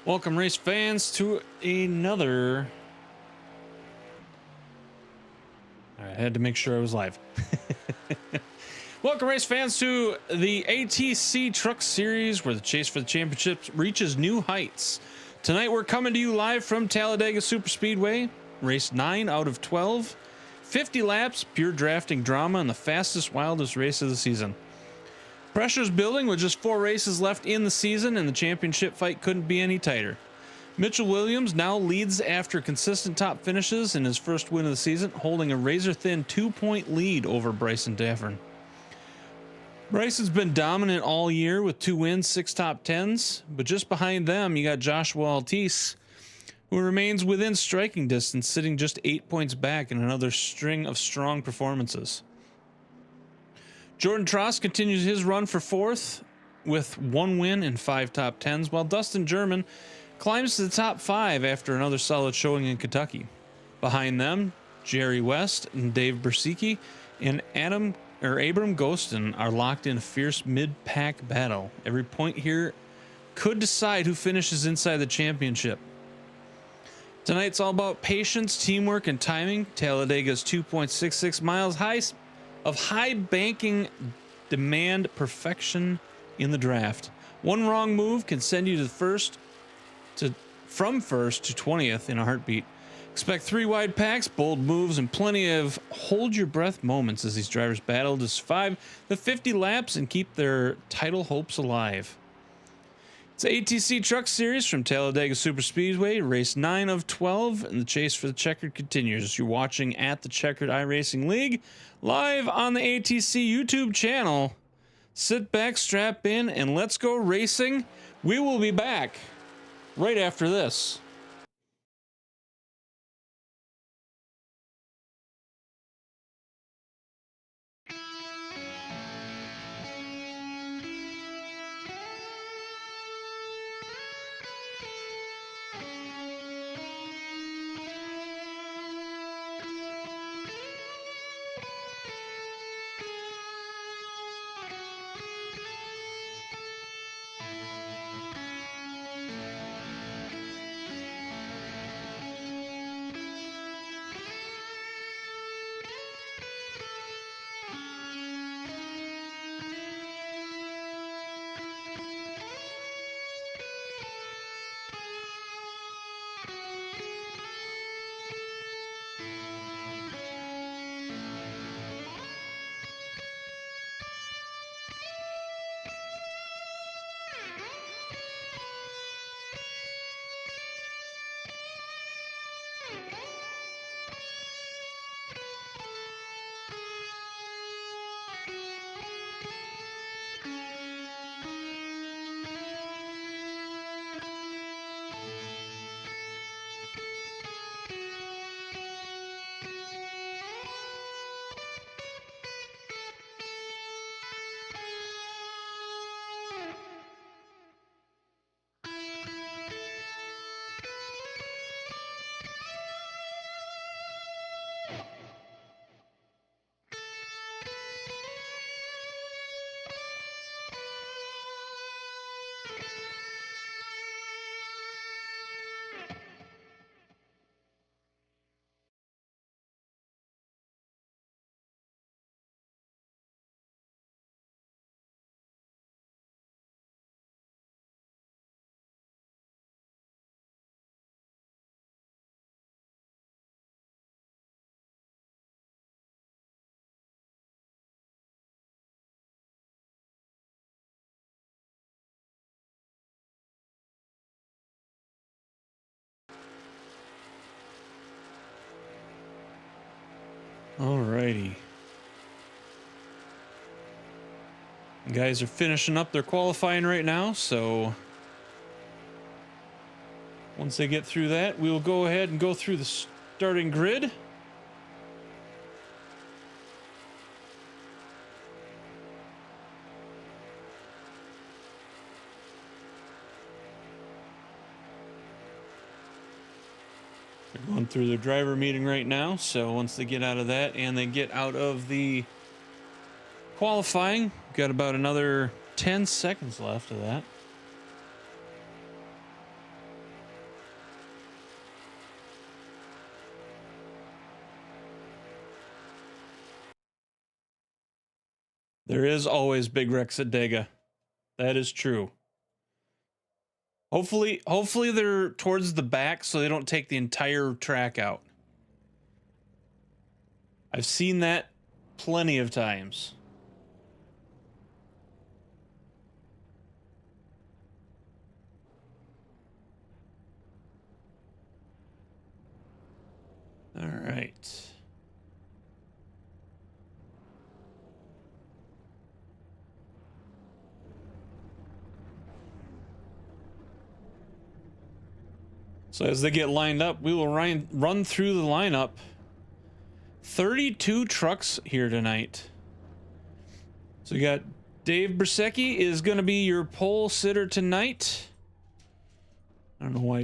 Welcome, race fans, to another... I had to make sure I was live. Welcome, race fans, to the ATC Truck Series, where the chase for the championships reaches new heights. Tonight, we're coming to you live from Talladega Superspeedway, race 9 out of 12. 50 laps, pure drafting drama, and the fastest, wildest race of the season. Pressure's building with just 4 races left in the season, and the championship fight couldn't be any tighter. Mitchell Williams now leads after consistent top finishes in his first win of the season, holding a razor-thin 2-point lead over Bryson Daffern. Bryson's been dominant all year with 2 wins, 6 top 10s, but just behind them, you got Joshua Altice, who remains within striking distance, sitting just 8 points back in another string of strong performances. Jordan Tross continues his run for 4th with 1 win and 5 top 10s, while Dustin German climbs to the top 5 after another solid showing in Kentucky. Behind them, Jerry West and Dave Bersicki and Abram Ghostin are locked in a fierce mid-pack battle. Every point here could decide who finishes inside the championship. Tonight's all about patience, teamwork, and timing. Talladega's 2.66 miles high banking demand perfection in the draft. One wrong move can send you from first to 20th in a heartbeat. Expect 3 wide packs, bold moves, and plenty of hold your breath moments as these drivers battle to survive the 50 laps and keep their title hopes alive. It's ATC Truck Series from Talladega Superspeedway, race 9 of 12, and the chase for the checkered continues. You're watching at the Checkered iRacing League, live on the ATC YouTube channel. Sit back, strap in, and let's go racing. We will be back right after this. Alrighty. Guys are finishing up their qualifying right now, so once they get through that, we'll go ahead and go through the starting grid. They're going through their driver meeting right now, so once they get out of that and they get out of the qualifying, got about another 10 seconds left of that. There is always big wrecks at Dega. That is true. Hopefully they're towards the back so they don't take the entire track out. I've seen that plenty of times. All right. So as they get lined up, we will run through the lineup. 32 trucks here tonight. So you got Dave Bersecki is going to be your pole sitter tonight. I don't know why I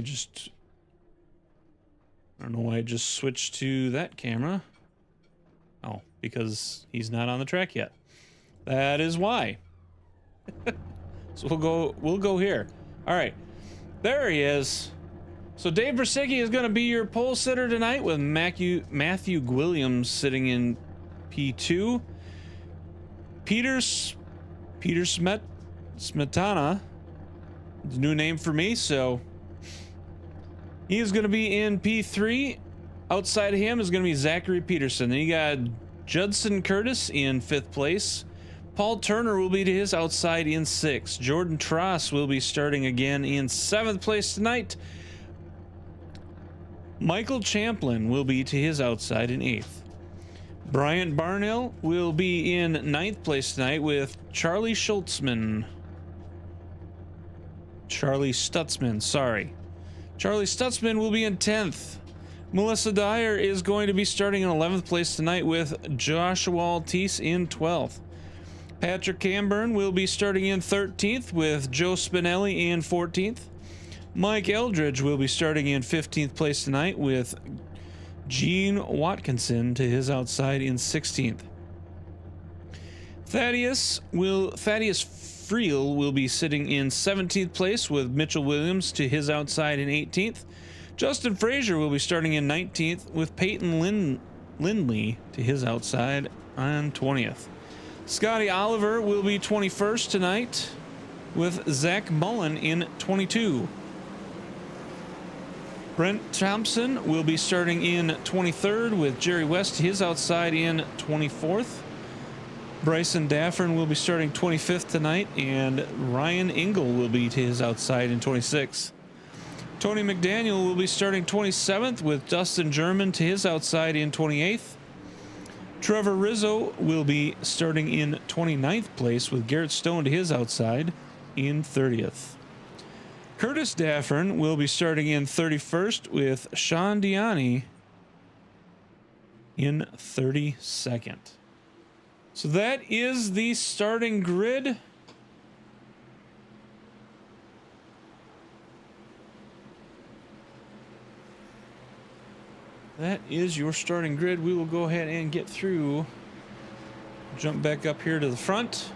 just switched to that camera. Oh, because he's not on the track yet. That is why. So we'll go here. All right. There he is. So Dave Bersecki is going to be your pole sitter tonight with Matthew Williams sitting in P2. Peter Smetana, it's a new name for me, so he is going to be in P3. Outside of him is going to be Zachary Peterson. Then you got Judson Curtis in 5th place. Paul Turner will be to his outside in 6th. Jordan Tross will be starting again in 7th place tonight. Michael Champlin will be to his outside in 8th. Bryant Barnell will be in 9th place tonight with Charlie Stutzman, sorry. Charlie Stutzman will be in 10th. Melissa Dyer is going to be starting in 11th place tonight with Joshua Altice in 12th. Patrick Camburn will be starting in 13th with Joe Spinelli in 14th. Mike Eldridge will be starting in 15th place tonight with Gene Watkinson to his outside in 16th. Thaddeus Friel will be sitting in 17th place with Mitchell Williams to his outside in 18th. Justin Frazier will be starting in 19th with Peyton Lindley to his outside on 20th. Scotty Oliver will be 21st tonight with Zach Mullen in 22. Brent Thompson will be starting in 23rd with Jerry West to his outside in 24th. Bryson Daffern will be starting 25th tonight, and Ryan Engel will be to his outside in 26th. Tony McDaniel will be starting 27th with Dustin German to his outside in 28th. Trevor Rizzo will be starting in 29th place with Garrett Stone to his outside in 30th. Curtis Daffern will be starting in 31st with Sean Diani in 32nd. So that is the starting grid. That is your starting grid. We will go ahead and get through. Jump back up here to the front.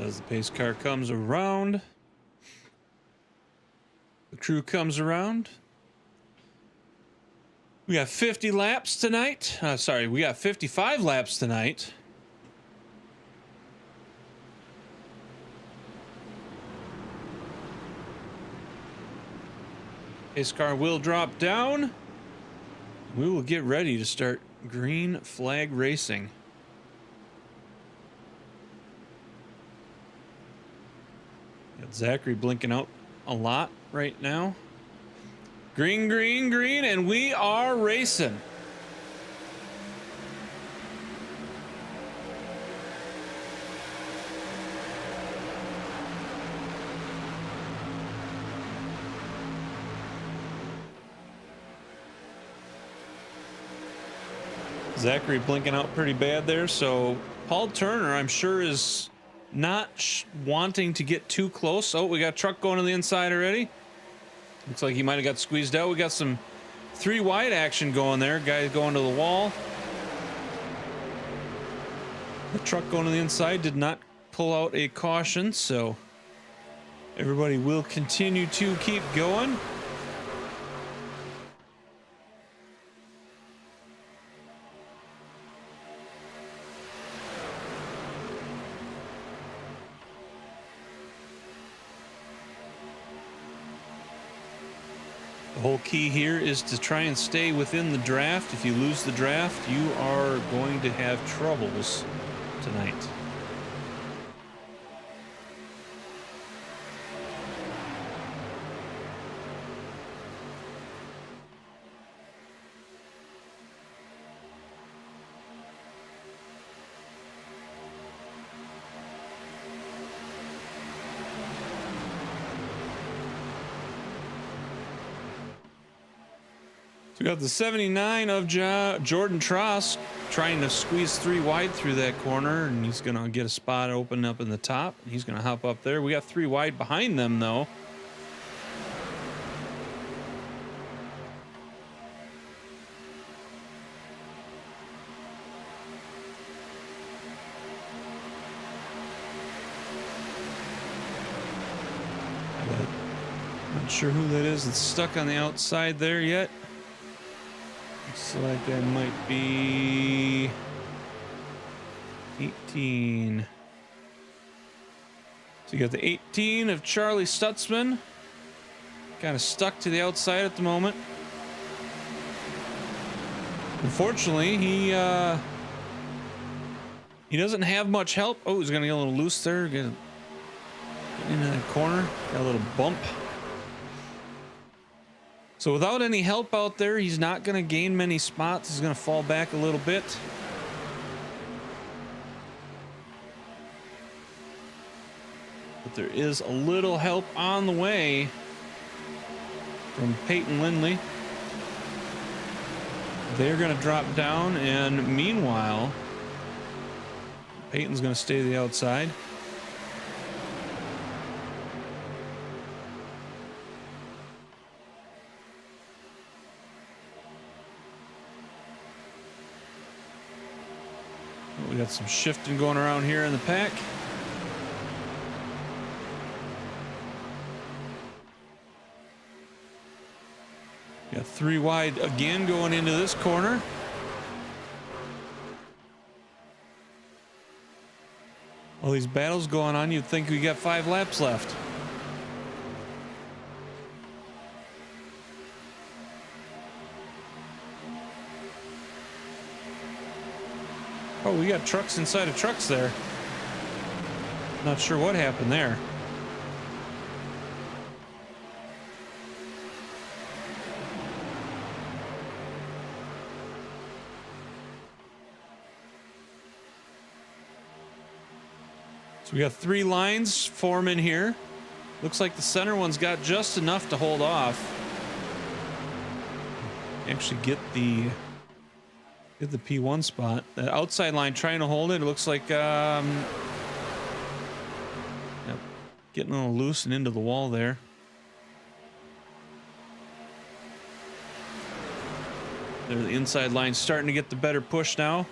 As the pace car comes around, the crew comes around. We got 50 laps tonight. We got 55 laps tonight. Pace car will drop down. We will get ready to start green flag racing. Got Zachary blinking out a lot right now. Green, green, green, and we are racing. Zachary blinking out pretty bad there, so Paul Turner, I'm sure, is not wanting to get too close. Oh, we got a truck going to the inside already. Looks like he might have got squeezed out. We got some 3 wide action going there. Guys going to the wall. The truck going to the inside did not pull out a caution, so everybody will continue to keep going. The whole key here is to try and stay within the draft. If you lose the draft, you are going to have troubles tonight. So we got the 79 of Jordan Tross trying to squeeze 3 wide through that corner, and he's going to get a spot open up in the top. He's going to hop up there. We got 3 wide behind them, though. Not sure who that is that's stuck on the outside there yet. Looks like that might be 18. So you got the 18 of Charlie Stutzman. Kind of stuck to the outside at the moment. Unfortunately, he doesn't have much help. Oh, he's gonna get a little loose there. Get into that corner. Got a little bump. So without any help out there, he's not going to gain many spots. He's going to fall back a little bit. But there is a little help on the way from Peyton Lindley. They're going to drop down, and meanwhile, Peyton's going to stay to the outside. We got some shifting going around here in the pack. Got 3 wide again going into this corner. All these battles going on, you'd think we got 5 laps left. Oh, we got trucks inside of trucks there. Not sure what happened there. So we got 3 lines forming here. Looks like the center one's got just enough to hold off. Actually get the P1 spot. That outside line trying to hold it. It looks like yep, getting a little loose and into the wall there. There, the inside line starting to get the better push now.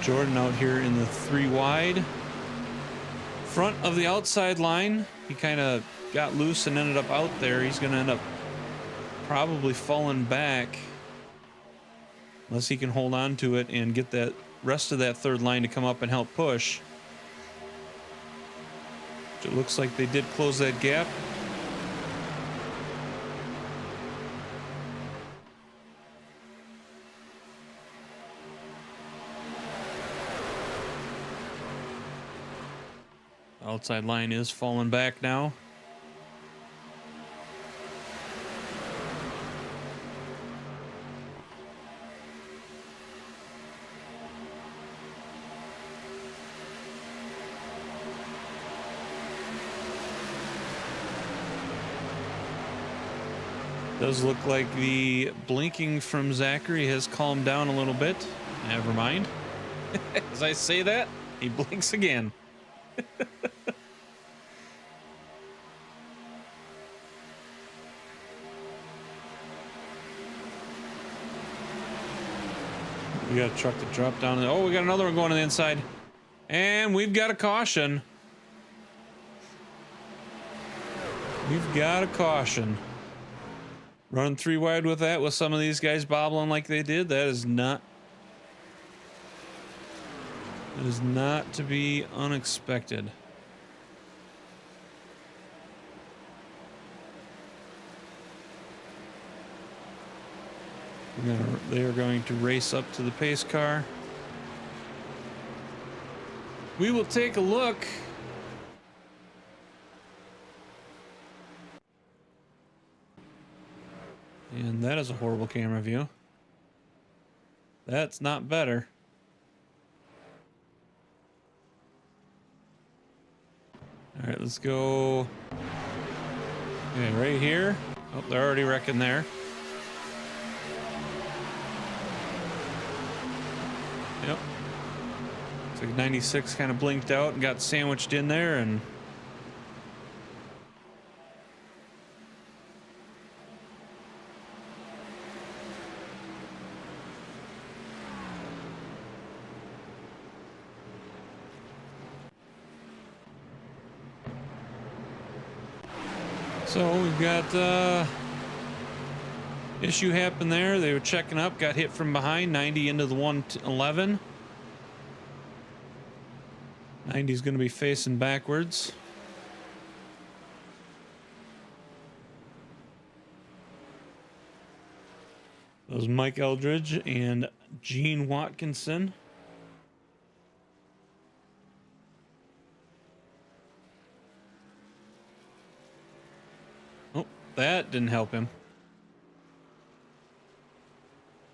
Jordan out here in the 3 wide. Front of the outside line, he kind of got loose and ended up out there. He's going to end up probably falling back unless he can hold on to it and get that rest of that 3rd line to come up and help push. It looks like they did close that gap. Outside line is falling back now. Does look like the blinking from Zachary has calmed down a little bit. Never mind. As I say that, he blinks again. We got a truck to drop down. Oh, we got another one going on the inside. And we've got a caution. We've got a caution. Running 3 wide with that, with some of these guys bobbling like they did, that is not to be unexpected. They are going to race up to the pace car. We will take a look. And that is a horrible camera view. That's not better. All right, let's go. Okay, right here. Oh, they're already wrecking there. Yep. Looks like 96 kind of blinked out and got sandwiched in there, and so we've got issue happened there. They were checking up, got hit from behind, 90 into the 111. 90 is going to be facing backwards. That was Mike Eldridge and Gene Watkinson. Oh, that didn't help him.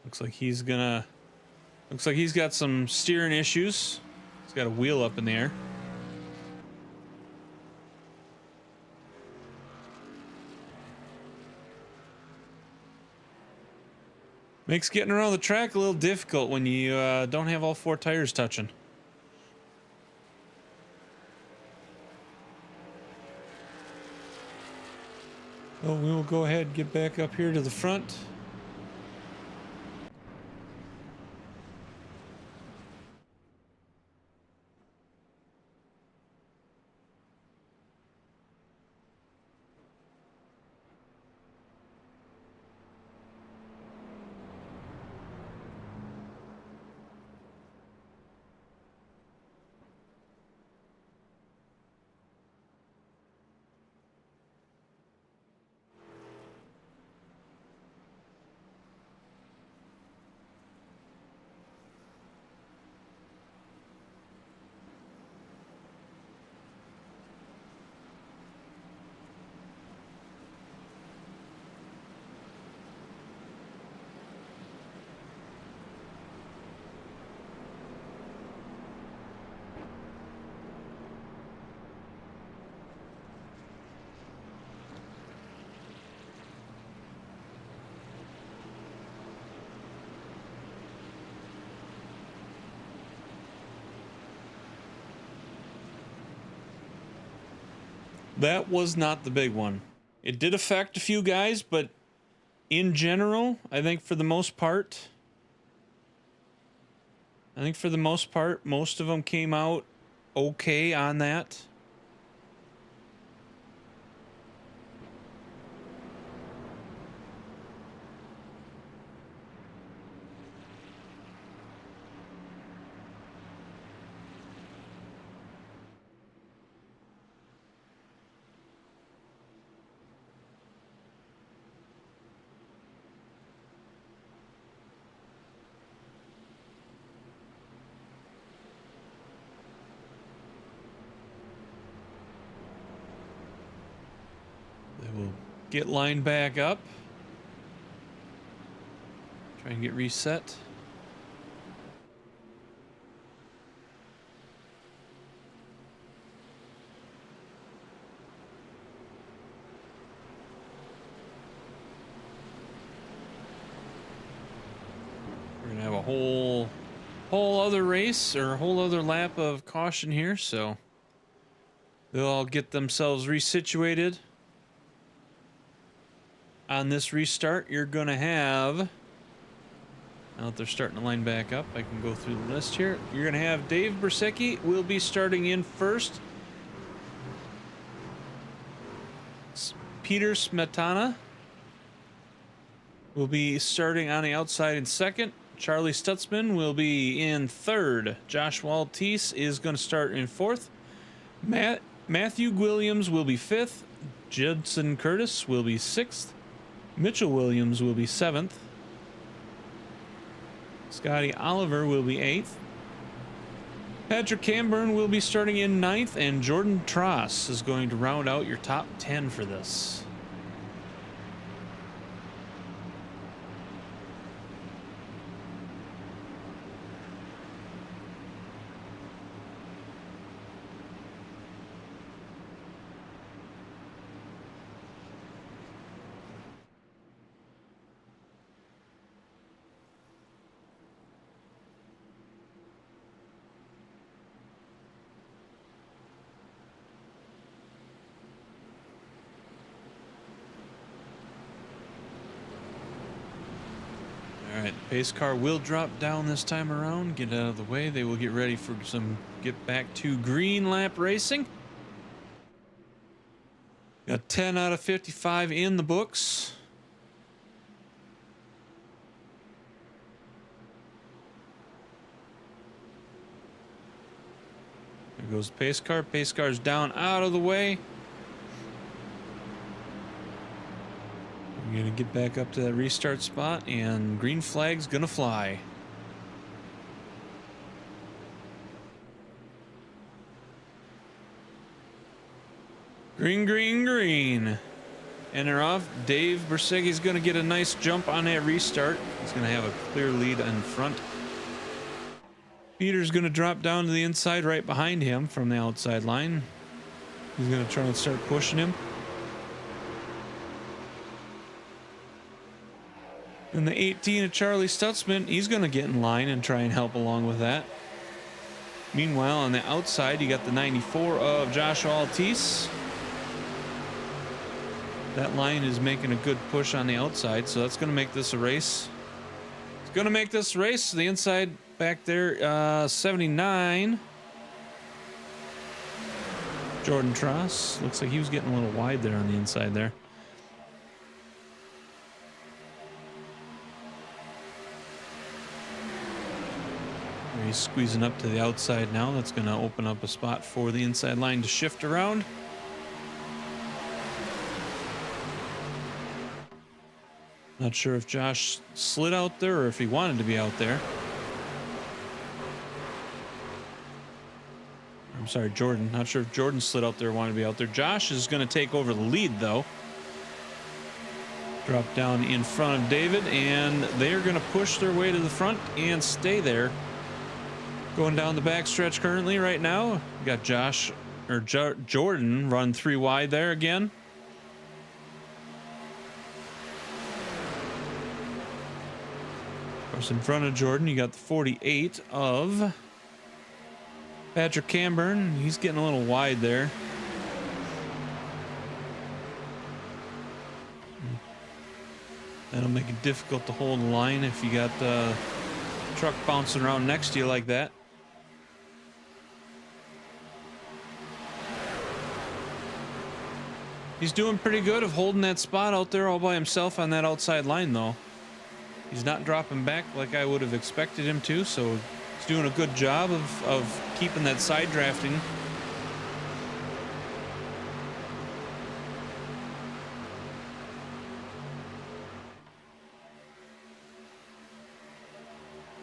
Looks like he's got some steering issues. He's got a wheel up in the air. Makes getting around the track a little difficult when you don't have all 4 tires touching. Oh, we will go ahead and get back up here to the front. That was not the big one. It did affect a few guys, but in general, I think for the most part, most of them came out okay on that. Get lined back up. Try and get reset. whole other race or a whole other lap of caution here, so they'll all get themselves resituated. On this restart, you're going to have, now that they're starting to line back up, I can go through the list here. You're going to have Dave Bersecki will be starting in first. Peter Smetana will be starting on the outside in second. Charlie Stutzman will be in third. Joshua Altice is going to start in fourth. Matthew Williams will be fifth. Judson Curtis will be sixth. Mitchell Williams will be seventh. Scotty Oliver will be eighth. Patrick Camburn will be starting in ninth, and Jordan Tross is going to round out your top 10 for this. All right, the pace car will drop down this time around. Get out of the way. They will get ready for some get back to green lap racing. Got 10 out of 55 in the books. There goes the pace car. Pace car's down out of the way. We're gonna get back up to that restart spot, and green flag's gonna fly. Green, green, green. And they're off. Dave Bersecki's gonna get a nice jump on that restart. He's gonna have a clear lead in front. Peter's gonna drop down to the inside right behind him from the outside line. He's gonna try and start pushing him. And the 18 of Charlie Stutzman, he's going to get in line and try and help along with that. Meanwhile, on the outside, you got the 94 of Joshua Altice. That line is making a good push on the outside, so that's going to make this a race. It's going to make this a race. The inside back there, 79. Jordan Tross. Looks like he was getting a little wide there on the inside there. He's squeezing up to the outside now. That's going to open up a spot for the inside line to shift around. Not sure if Josh slid out there or if he wanted to be out there. I'm sorry, Jordan. Not sure if Jordan slid out there or wanted to be out there. Josh is going to take over the lead, though. Drop down in front of David, and they're going to push their way to the front and stay there. Going down the backstretch currently right now. We got Jordan run 3 wide there again. Of course, in front of Jordan, you got the 48 of Patrick Camburn. He's getting a little wide there. That'll make it difficult to hold the line if you got the truck bouncing around next to you like that. He's doing pretty good of holding that spot out there all by himself on that outside line, though. He's not dropping back like I would have expected him to, so he's doing a good job of keeping that side drafting.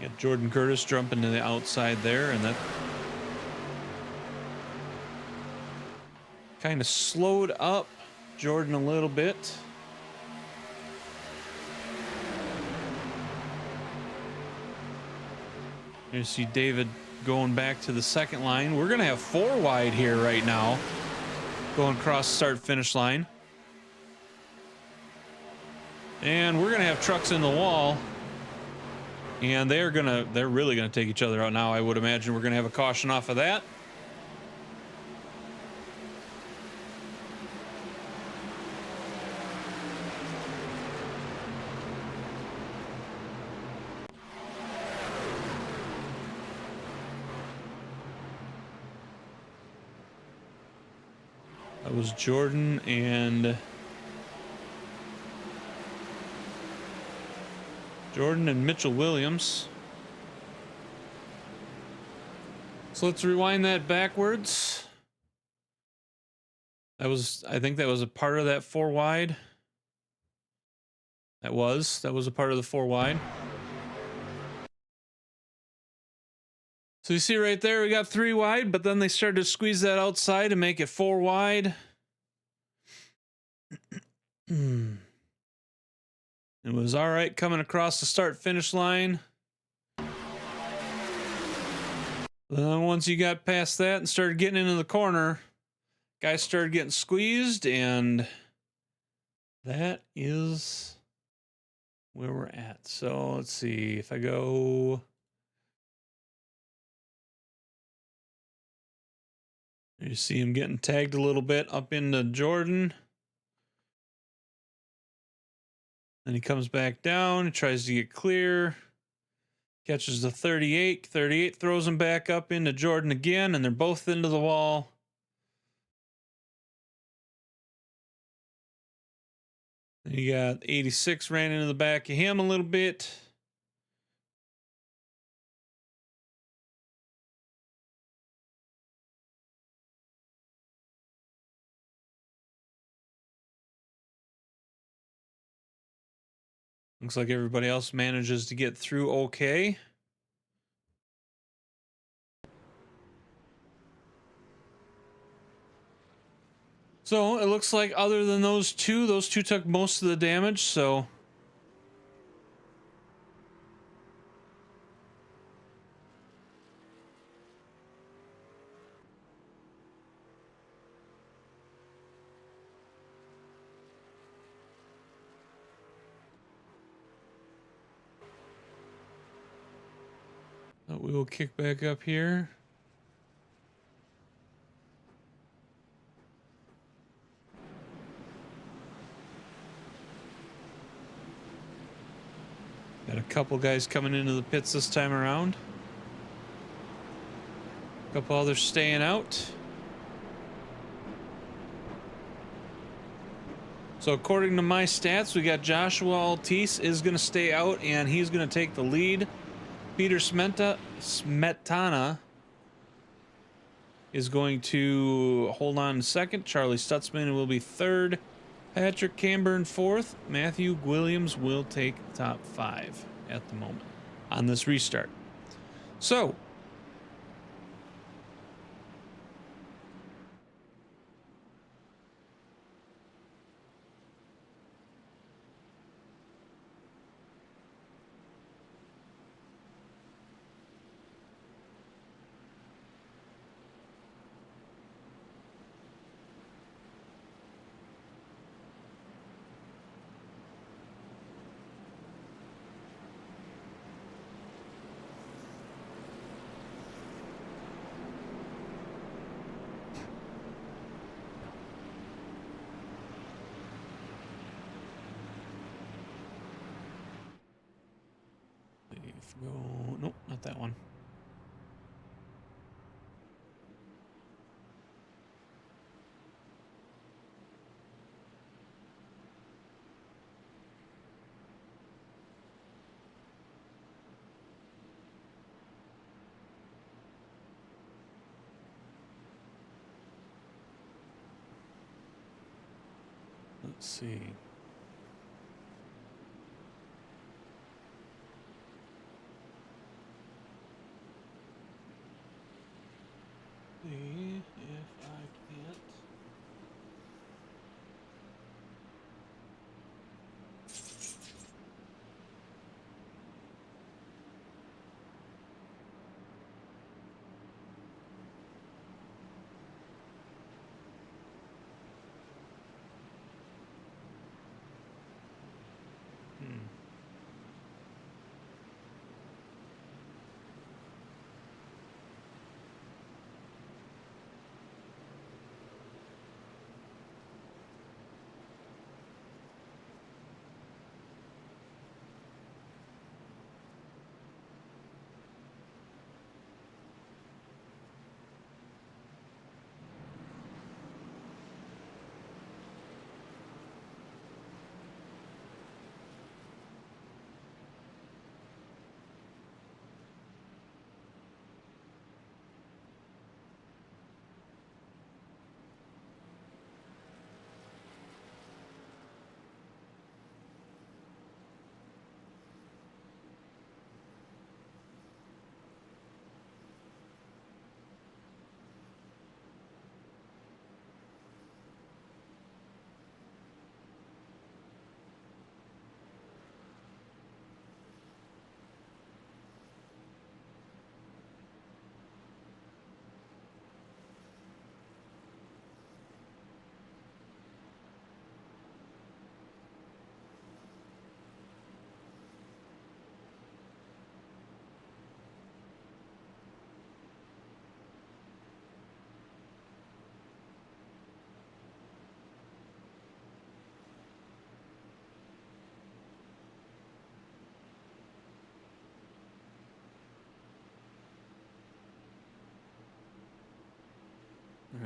Got Jordan Curtis jumping to the outside there, and that kind of slowed up Jordan a little bit. You see David going back to the second line. We're going to have 4 wide here right now, going across the start-finish line. And we're going to have trucks in the wall. And they're really gonna take each other out now. I would imagine we're gonna have a caution off of that. That was Jordan and Mitchell Williams. So let's rewind that backwards. I think that was a part of that 4 wide. That was a part of the 4 wide. So you see right there, we got 3 wide, but then they started to squeeze that outside and make it 4 wide. It was all right coming across the start-finish line. Then once you got past that and started getting into the corner, guys started getting squeezed, and that is where we're at. So let's see if I go. You see him getting tagged a little bit up into Jordan. Then he comes back down, he tries to get clear, catches the 38. 38 throws him back up into Jordan again, and they're both into the wall. Then you got 86 ran into the back of him a little bit. Looks like everybody else manages to get through okay. So it looks like other than those two took most of the damage, so we will kick back up here. Got a couple guys coming into the pits this time around. A couple others staying out. So according to my stats, we got Joshua Altice is going to stay out, and he's going to take the lead. Peter Smetana is going to hold on second. Charlie Stutzman will be third. Patrick Camburn fourth. Matthew Williams will take the top 5 at the moment on this restart. So go, nope, not that one. Let's see. See if I can't.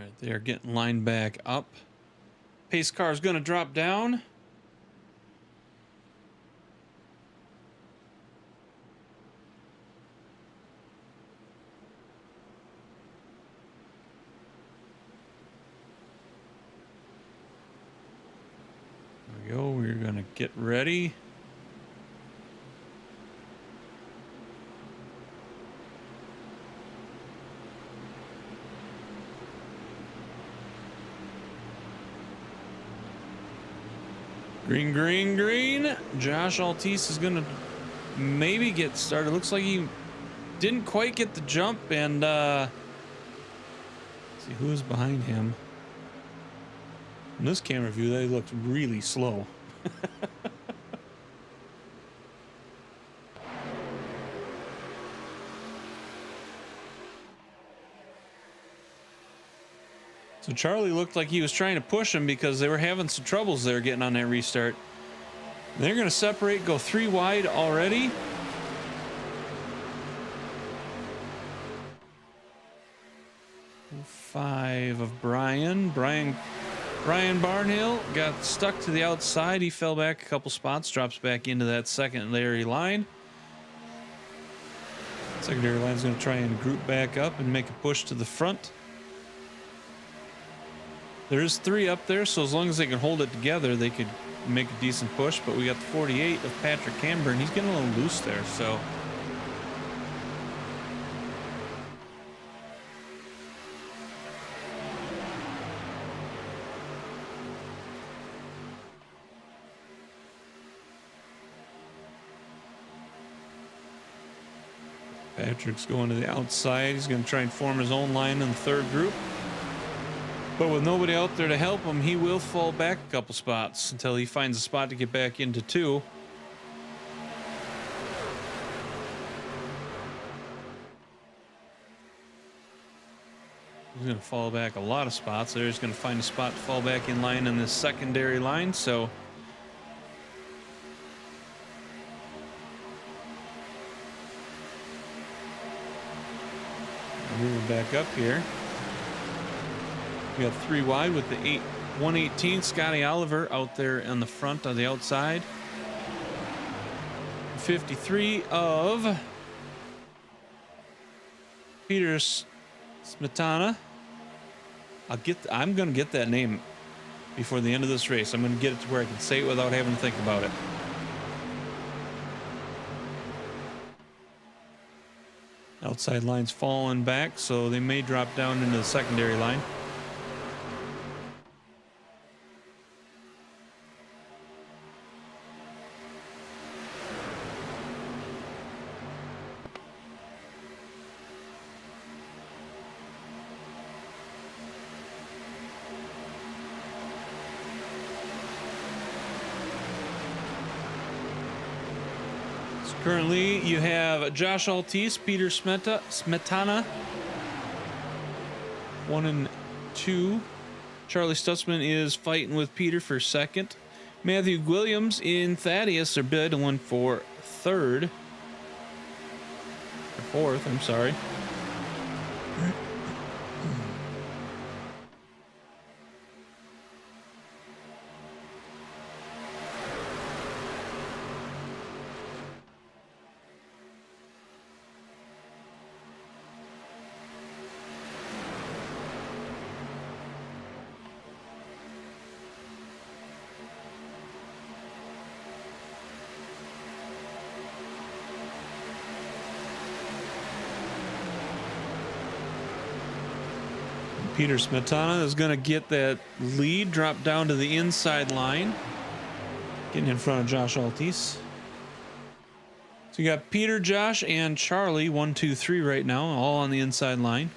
right, they are getting lined back up. Pace car is going to drop down. There we go. We're going to get ready. Green, green, green. Josh Altice is going to maybe get started. Looks like he didn't quite get the jump. And let's see who's behind him. In this camera view, they looked really slow. So Charlie looked like he was trying to push him because they were having some troubles there getting on that restart. They're going to separate, go 3 wide already. Five of Brian. Brian Barnhill got stuck to the outside. He fell back a couple spots, drops back into that secondary line. Secondary line is going to try and group back up and make a push to the front. There's 3 up there, so as long as they can hold it together, they could make a decent push. But we got the 48 of Patrick Camber, and he's getting a little loose there, so. Patrick's going to the outside. He's going to try and form his own line in the 3rd group. But with nobody out there to help him, he will fall back a couple spots until he finds a spot to get back into 2. He's going to fall back a lot of spots. There he's going to find a spot to fall back in line in this secondary line. So moving back up here. We got 3 wide with the 118 Scotty Oliver out there on the front on the outside. 53 of Peter Smetana. I'm going to get that name before the end of this race. I'm going to get it to where I can say it without having to think about it. Outside line's falling back, so they may drop down into the secondary line. Currently, you have Josh Altice, Peter Smetana, 1 and 2. Charlie Stutzman is fighting with Peter for 2nd. Matthew Williams and Thaddeus are battling for 3rd. Or 4th, I'm sorry. Peter Smetana is going to get that lead, drop down to the inside line, getting in front of Josh Altice. So you got Peter, Josh, and Charlie, 1, 2, 3 right now, all on the inside line.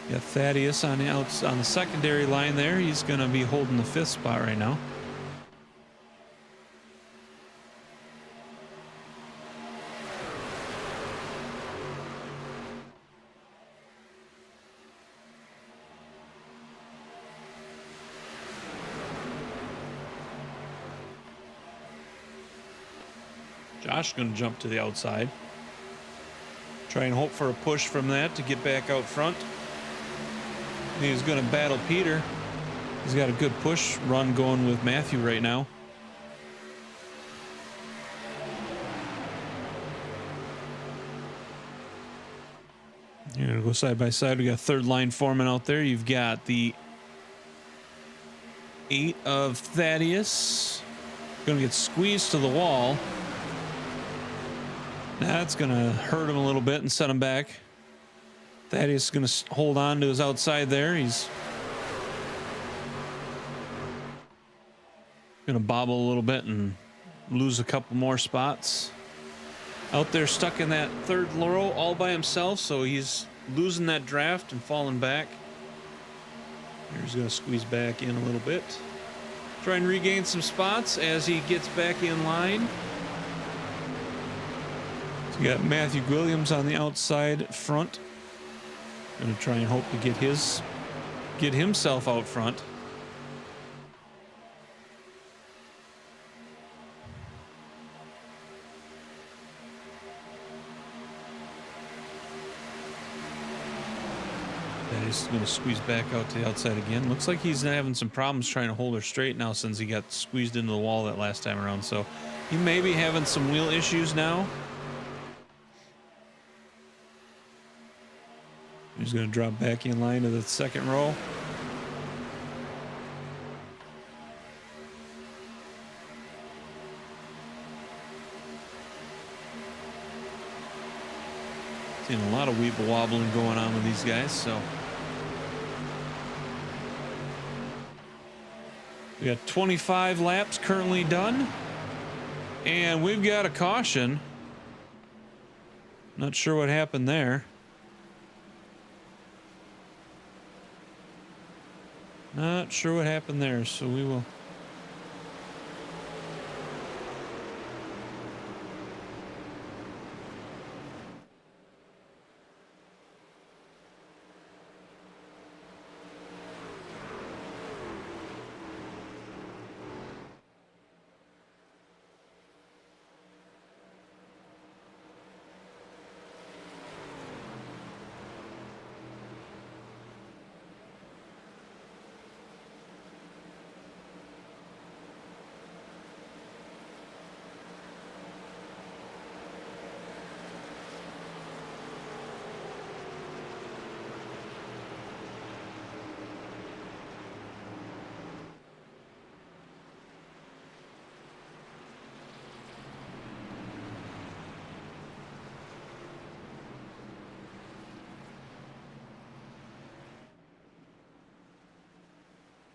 You got Thaddeus on the secondary line there. He's going to be holding the 5th spot right now. Josh is going to jump to the outside. Try and hope for a push from that to get back out front. He's going to battle Peter. He's got a good push run going with Matthew right now. You're going to go side by side. We got third line foreman out there. You've got the 8 of Thaddeus. Going to get squeezed to the wall. That's going to hurt him a little bit and set him back. Thaddeus is going to hold on to his outside there. He's going to bobble a little bit and lose a couple more spots. Out there stuck in that third row all by himself, so he's losing that draft and falling back. He's going to squeeze back in a little bit. Try and regain some spots as he gets back in line. So you got Matthew Williams on the outside front. Going to try and hope to get himself out front. He's going to squeeze back out to the outside again. Looks like he's having some problems trying to hold her straight now since he got squeezed into the wall that last time around. So he may be having some wheel issues now. He's going to drop back in line to the second row. Seeing a lot of weeble wobbling going on with these guys, so. We got 25 laps currently done. And we've got a caution. Not sure what happened there. Not sure what happened there, so we will.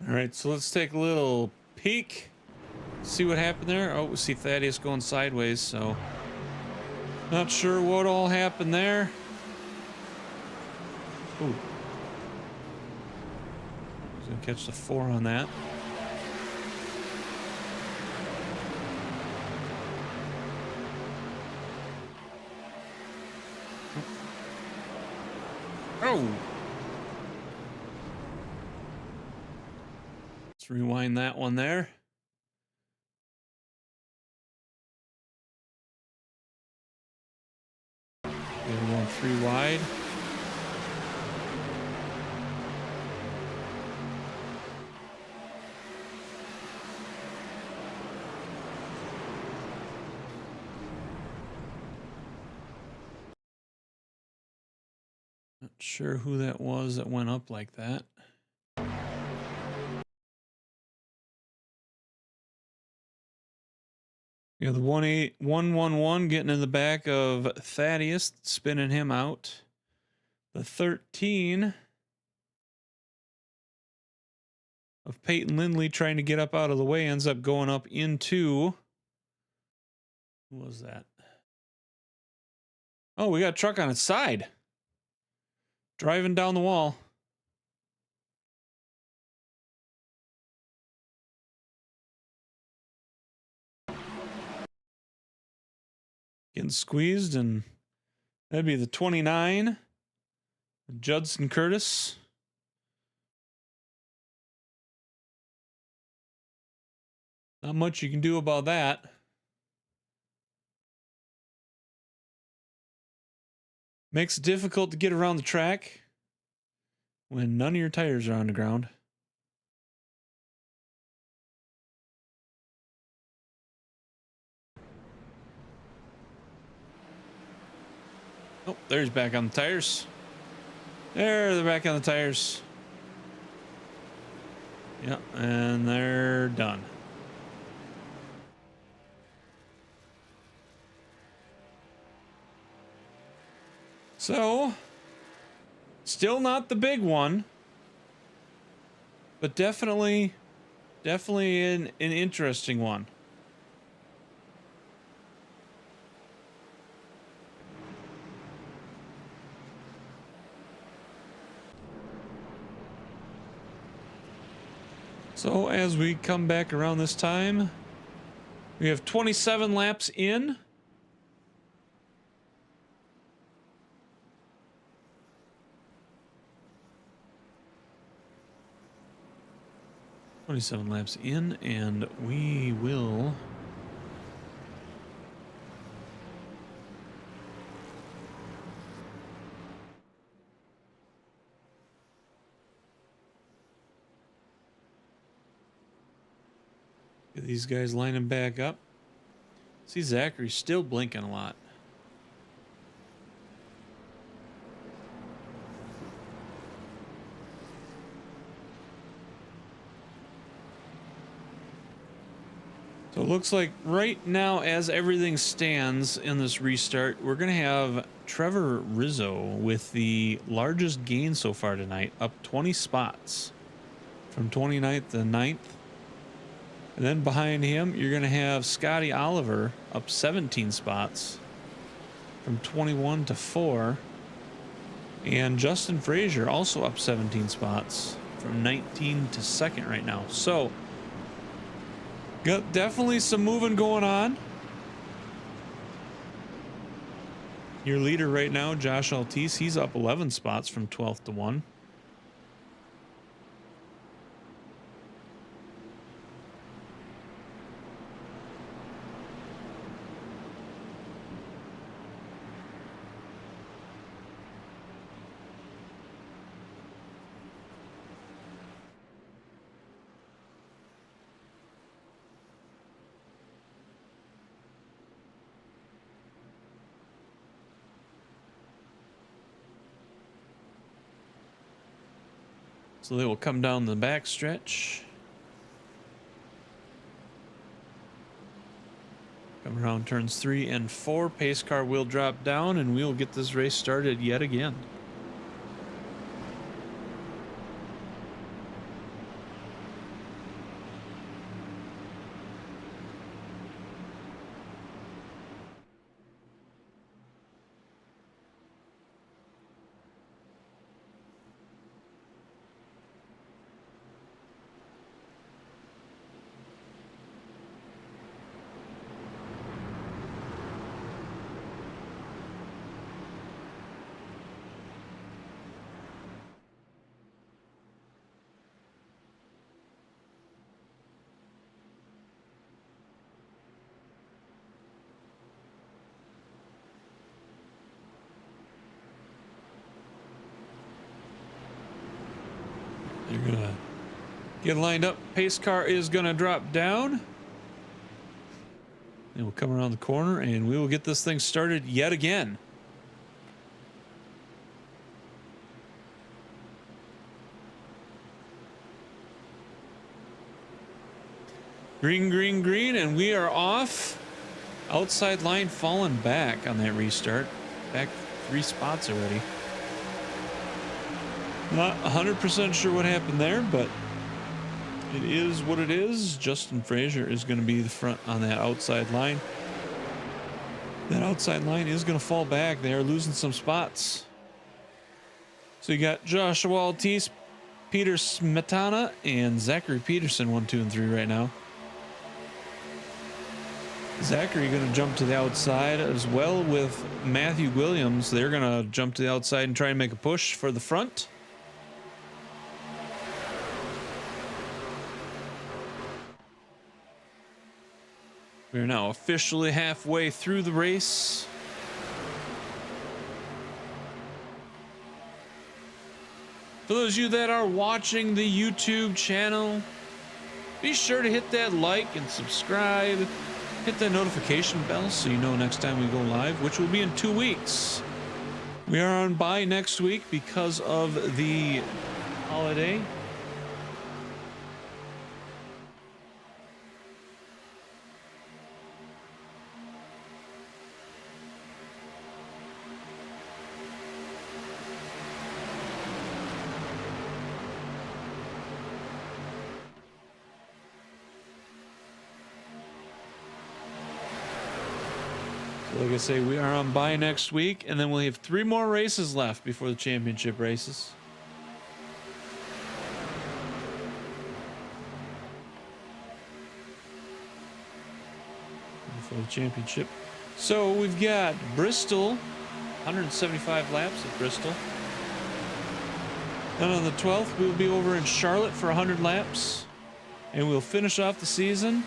All right, so let's take a little peek, see what happened there. Oh, we see Thaddeus going sideways, so not sure what all happened there. Ooh. He's gonna catch the 4 on that. Oh! Rewind that one there. We're going 3 wide. Not sure who that was that went up like that. Yeah, the 18111 getting in the back of Thaddeus, spinning him out. The 13 of Peyton Lindley trying to get up out of the way ends up going up into. Who was that? Oh, we got a truck on its side. Driving down the wall. Getting squeezed, and that'd be the 29, Judson Curtis. Not much you can do about that. Makes it difficult to get around the track when none of your tires are on the ground. Oh, there's back on the tires. There, they're back on the tires. Yep, and they're done. So, still not the big one, but definitely an interesting one. So as we come back around this time, we have 27 laps in. And we will get these guys lining back up. See, Zachary's still blinking a lot. So it looks like right now, as everything stands in this restart, we're going to have Trevor Rizzo with the largest gain so far tonight, up 20 spots from 29th to 9th. And then behind him, you're going to have Scotty Oliver up 17 spots from 21 to 4. And Justin Frazier also up 17 spots from 19 to 2nd right now. So, got definitely some moving going on. Your leader right now, Josh Altice, he's up 11 spots from 12th to 1. So they will come down the back stretch. Come around turns 3 and 4. Pace car will drop down and we'll get this race started yet again. They're gonna get lined up. Pace car is gonna drop down. And we'll come around the corner and we will get this thing started yet again. Green, green, green, and we are off. Outside line falling back on that restart. Back 3 spots already. Not 100% sure what happened there, but it is what it is. Justin Frazier is going to be the front on that outside line. That outside line is going to fall back. They are losing some spots. So you got Joshua Altice, Peter Smetana, and Zachary Peterson 1, 2, and 3 right now. Zachary going to jump to the outside as well with Matthew Williams. They're going to jump to the outside and try and make a push for the front. We are now officially halfway through the race. For those of you that are watching the YouTube channel, be sure to hit that like and subscribe. Hit that notification bell so you know next time we go live, which will be in 2 weeks. We are on bye next week because of the holiday. Like I say, we are on bye next week, and then we'll have 3 more races left before the championship races. Before the championship. So we've got Bristol, 175 laps at Bristol. Then on the 12th, we'll be over in Charlotte for 100 laps. And we'll finish off the season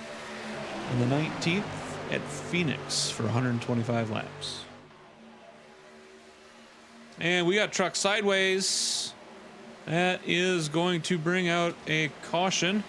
on the 19th. At Phoenix for 125 laps. And we got truck sideways. That is going to bring out a caution.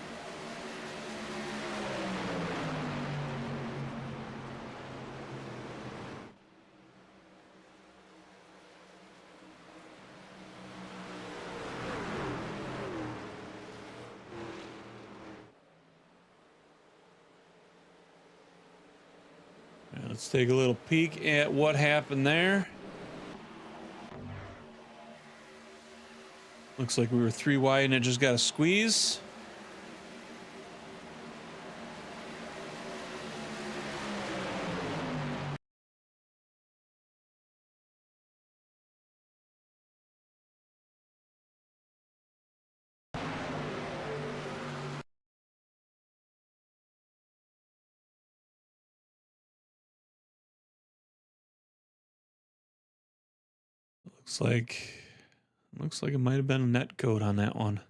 Let's take a little peek at what happened there. Looks like we were 3 wide and it just got a squeeze. Looks like it might have been a net code on that one.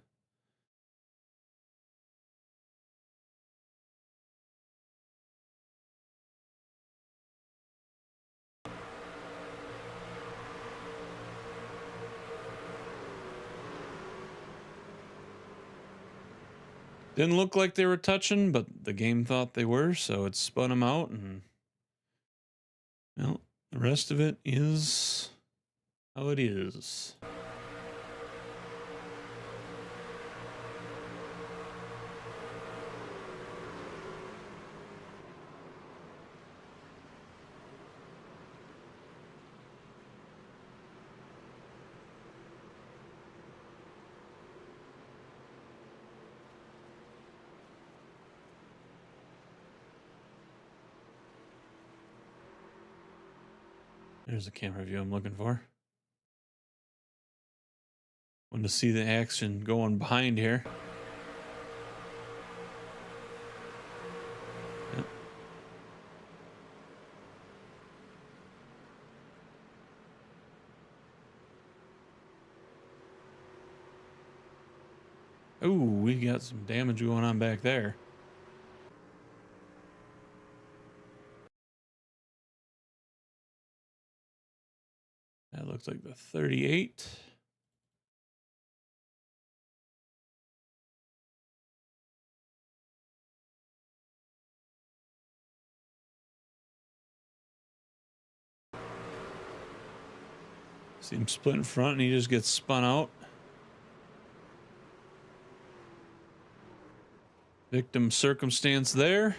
Didn't look like they were touching, but the game thought they were, so it spun them out, and well, the rest of it is how it is. There's the camera view I'm looking for. Want to see the action going behind here. Yep. Ooh, we got some damage going on back there. That looks like the 38. See him split in front and he just gets spun out. Victim circumstance there.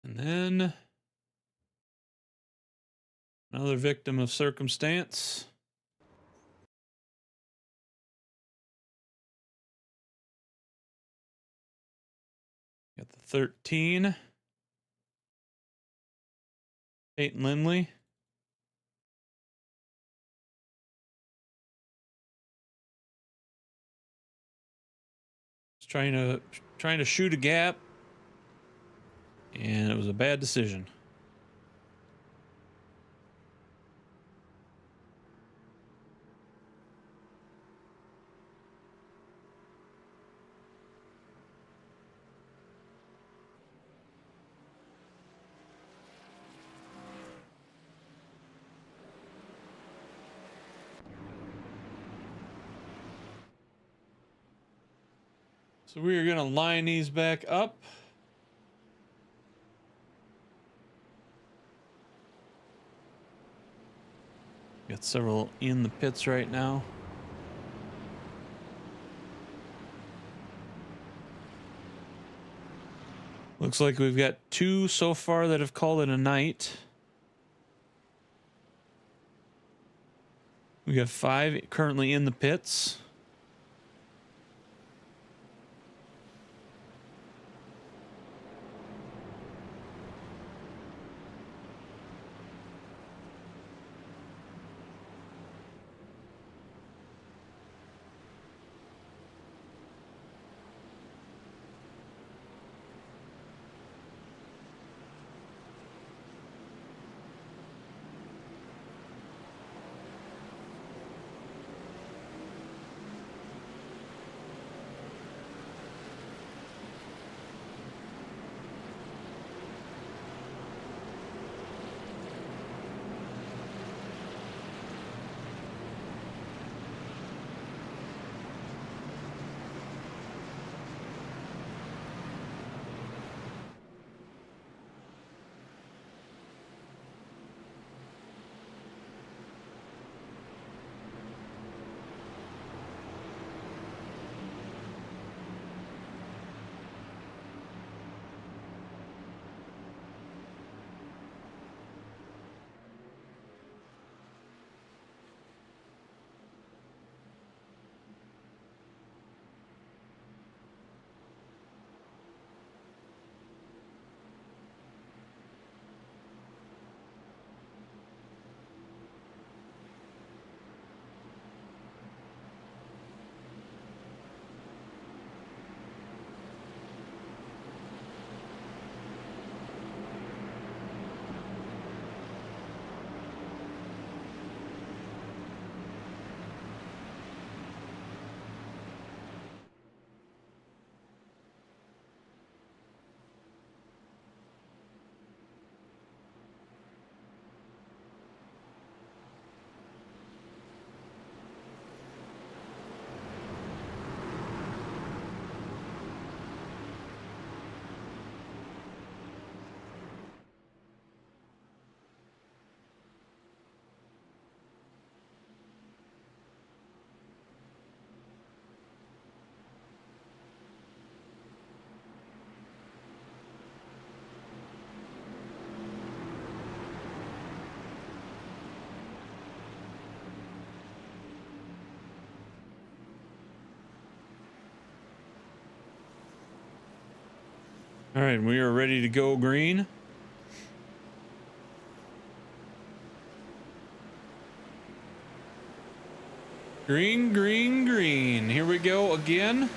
And then another victim of circumstance. Got the 13. Peyton Lindley. Trying to shoot a gap, and it was a bad decision. So we are going to line these back up. Got several in the pits right now. Looks like we've got 2 so far that have called it a night. We got 5 currently in the pits. All right, we are ready to go green. Green, green, green. Here we go again.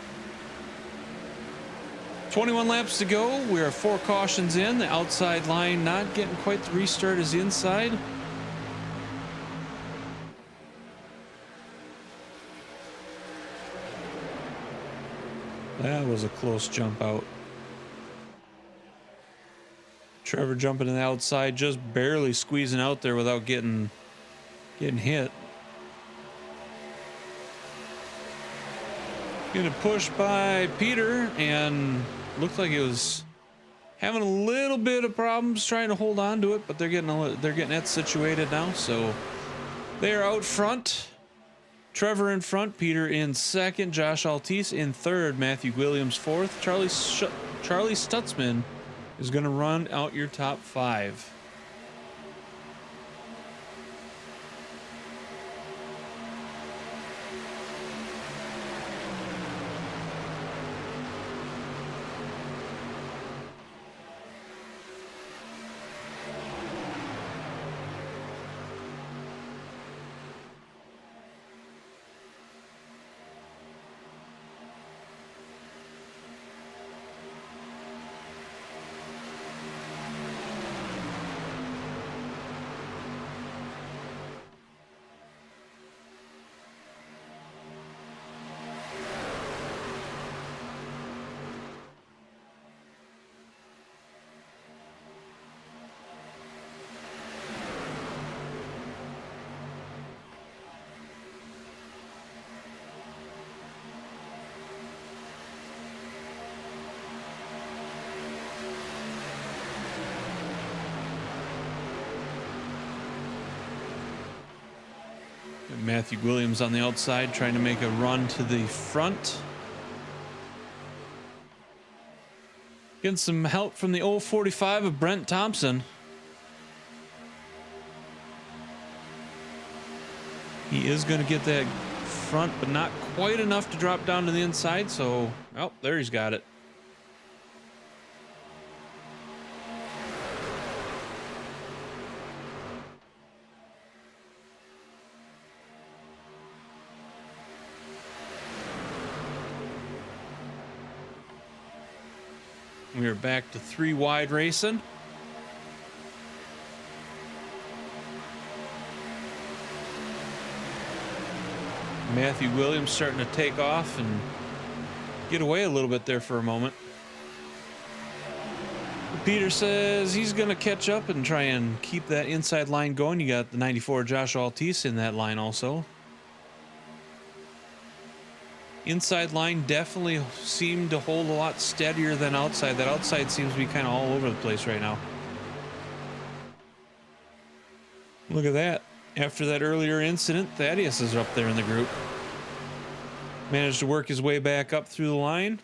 21 laps to go. We are 4 cautions in. The outside line not getting quite the restart as the inside. That was a close jump out. Trevor jumping to the outside, just barely squeezing out there without getting hit. Getting pushed by Peter, and looked like it was having a little bit of problems trying to hold on to it, but they're getting that situated now, so they're out front. Trevor in front, Peter in second, Josh Altice in third, Matthew Williams fourth, Charlie Stutzman is going to run out your top 5. Matthew Williams on the outside trying to make a run to the front. Getting some help from the 045 of Brent Thompson. He is going to get that front, but not quite enough to drop down to the inside. So, oh, there he's got it. We are back to 3 wide racing. Matthew Williams starting to take off and get away a little bit there for a moment. Peter says he's going to catch up and try and keep that inside line going. You got the 94 Josh Altice in that line also. Inside line definitely seemed to hold a lot steadier than outside. That outside seems to be kind of all over the place right now. Look at that. After that earlier incident, Thaddeus is up there in the group. Managed to work his way back up through the line.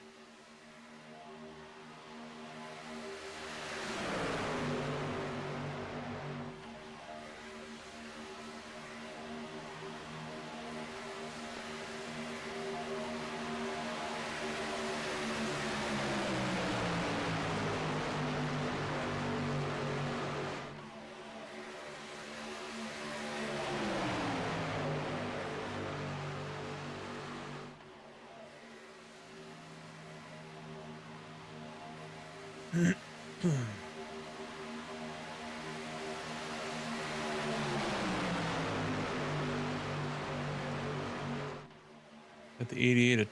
At the 88 of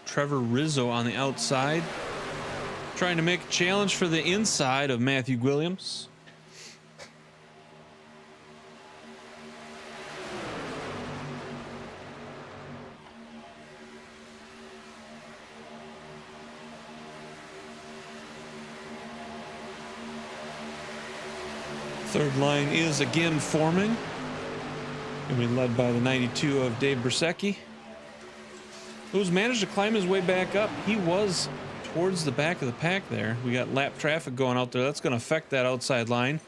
Trevor Rizzo on the outside. Trying to make a challenge for the inside of Matthew Williams. Third line is again forming. Going to be led by the 92 of Dave Brzezinski, who's managed to climb his way back up. He was towards the back of the pack there. We got lap traffic going out there. That's going to affect that outside line.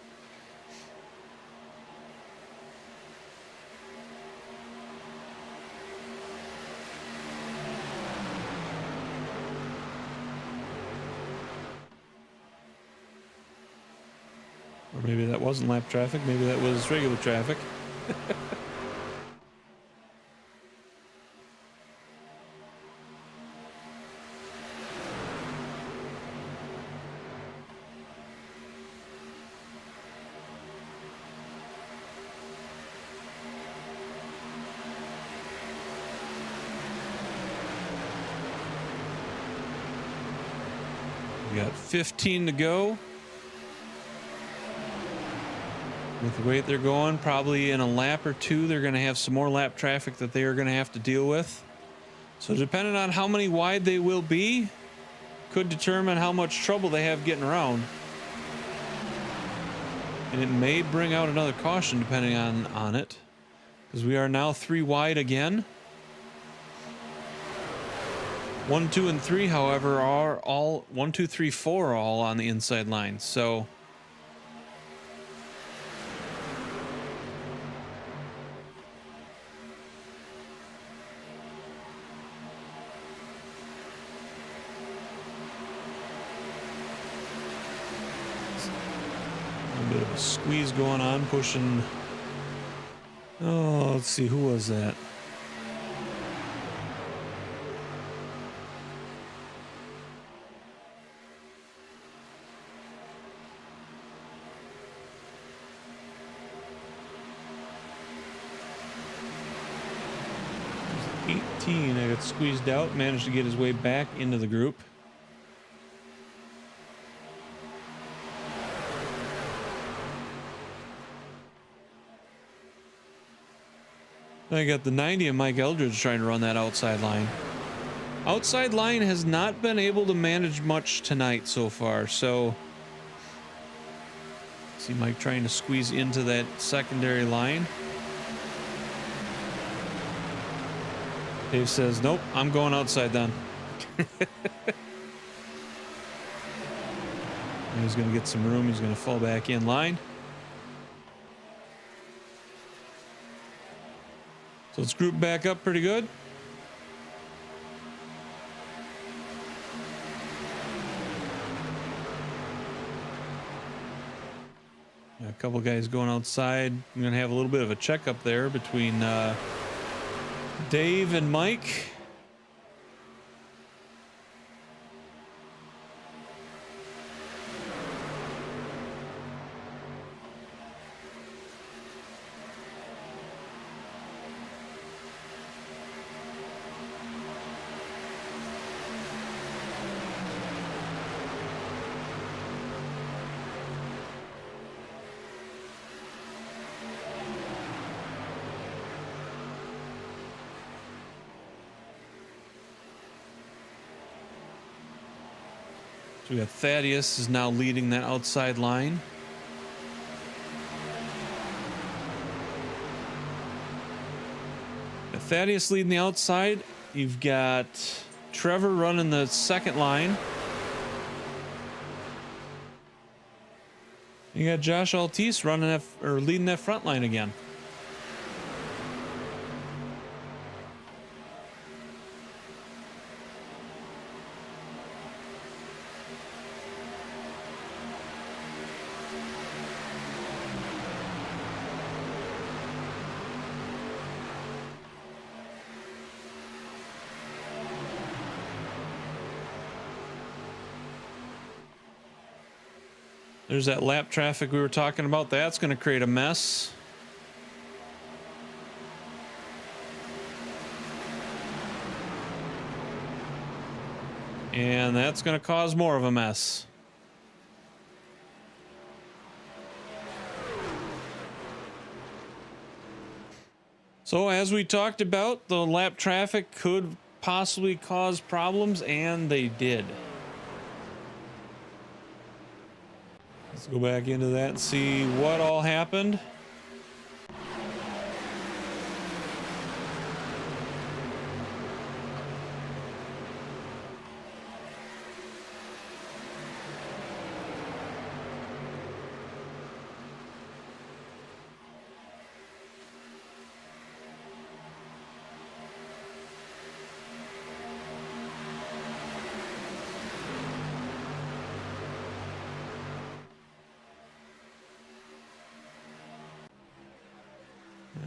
Or maybe that wasn't lap traffic. Maybe that was regular traffic. We got 15 to go. With the way they're going, probably in a lap or two, they're going to have some more lap traffic that they are going to have to deal with. So depending on how many wide they will be, could determine how much trouble they have getting around. And it may bring out another caution depending on it. Because we are now 3 wide again. 1, 2, and 3, however, are all 1, 2, 3, 4 are all on the inside line. So a bit of a squeeze going on, pushing. Oh, let's see, who was that? I got squeezed out, managed to get his way back into the group. I got the 90 and Mike Eldridge trying to run that outside line. Outside line has not been able to manage much tonight so far, so see Mike trying to squeeze into that secondary line. Dave says, nope, I'm going outside then. He's going to get some room. He's going to fall back in line. So it's grouped back up pretty good. A couple guys going outside. I'm going to have a little bit of a checkup there between Dave and Mike. So we got Thaddeus is now leading that outside line. Got Thaddeus leading the outside. You've got Trevor running the second line. You got Josh Altice running that, or leading that front line again. There's that lap traffic we were talking about. That's going to create a mess. And that's going to cause more of a mess. So as we talked about, the lap traffic could possibly cause problems, and they did. Let's go back into that and see what all happened.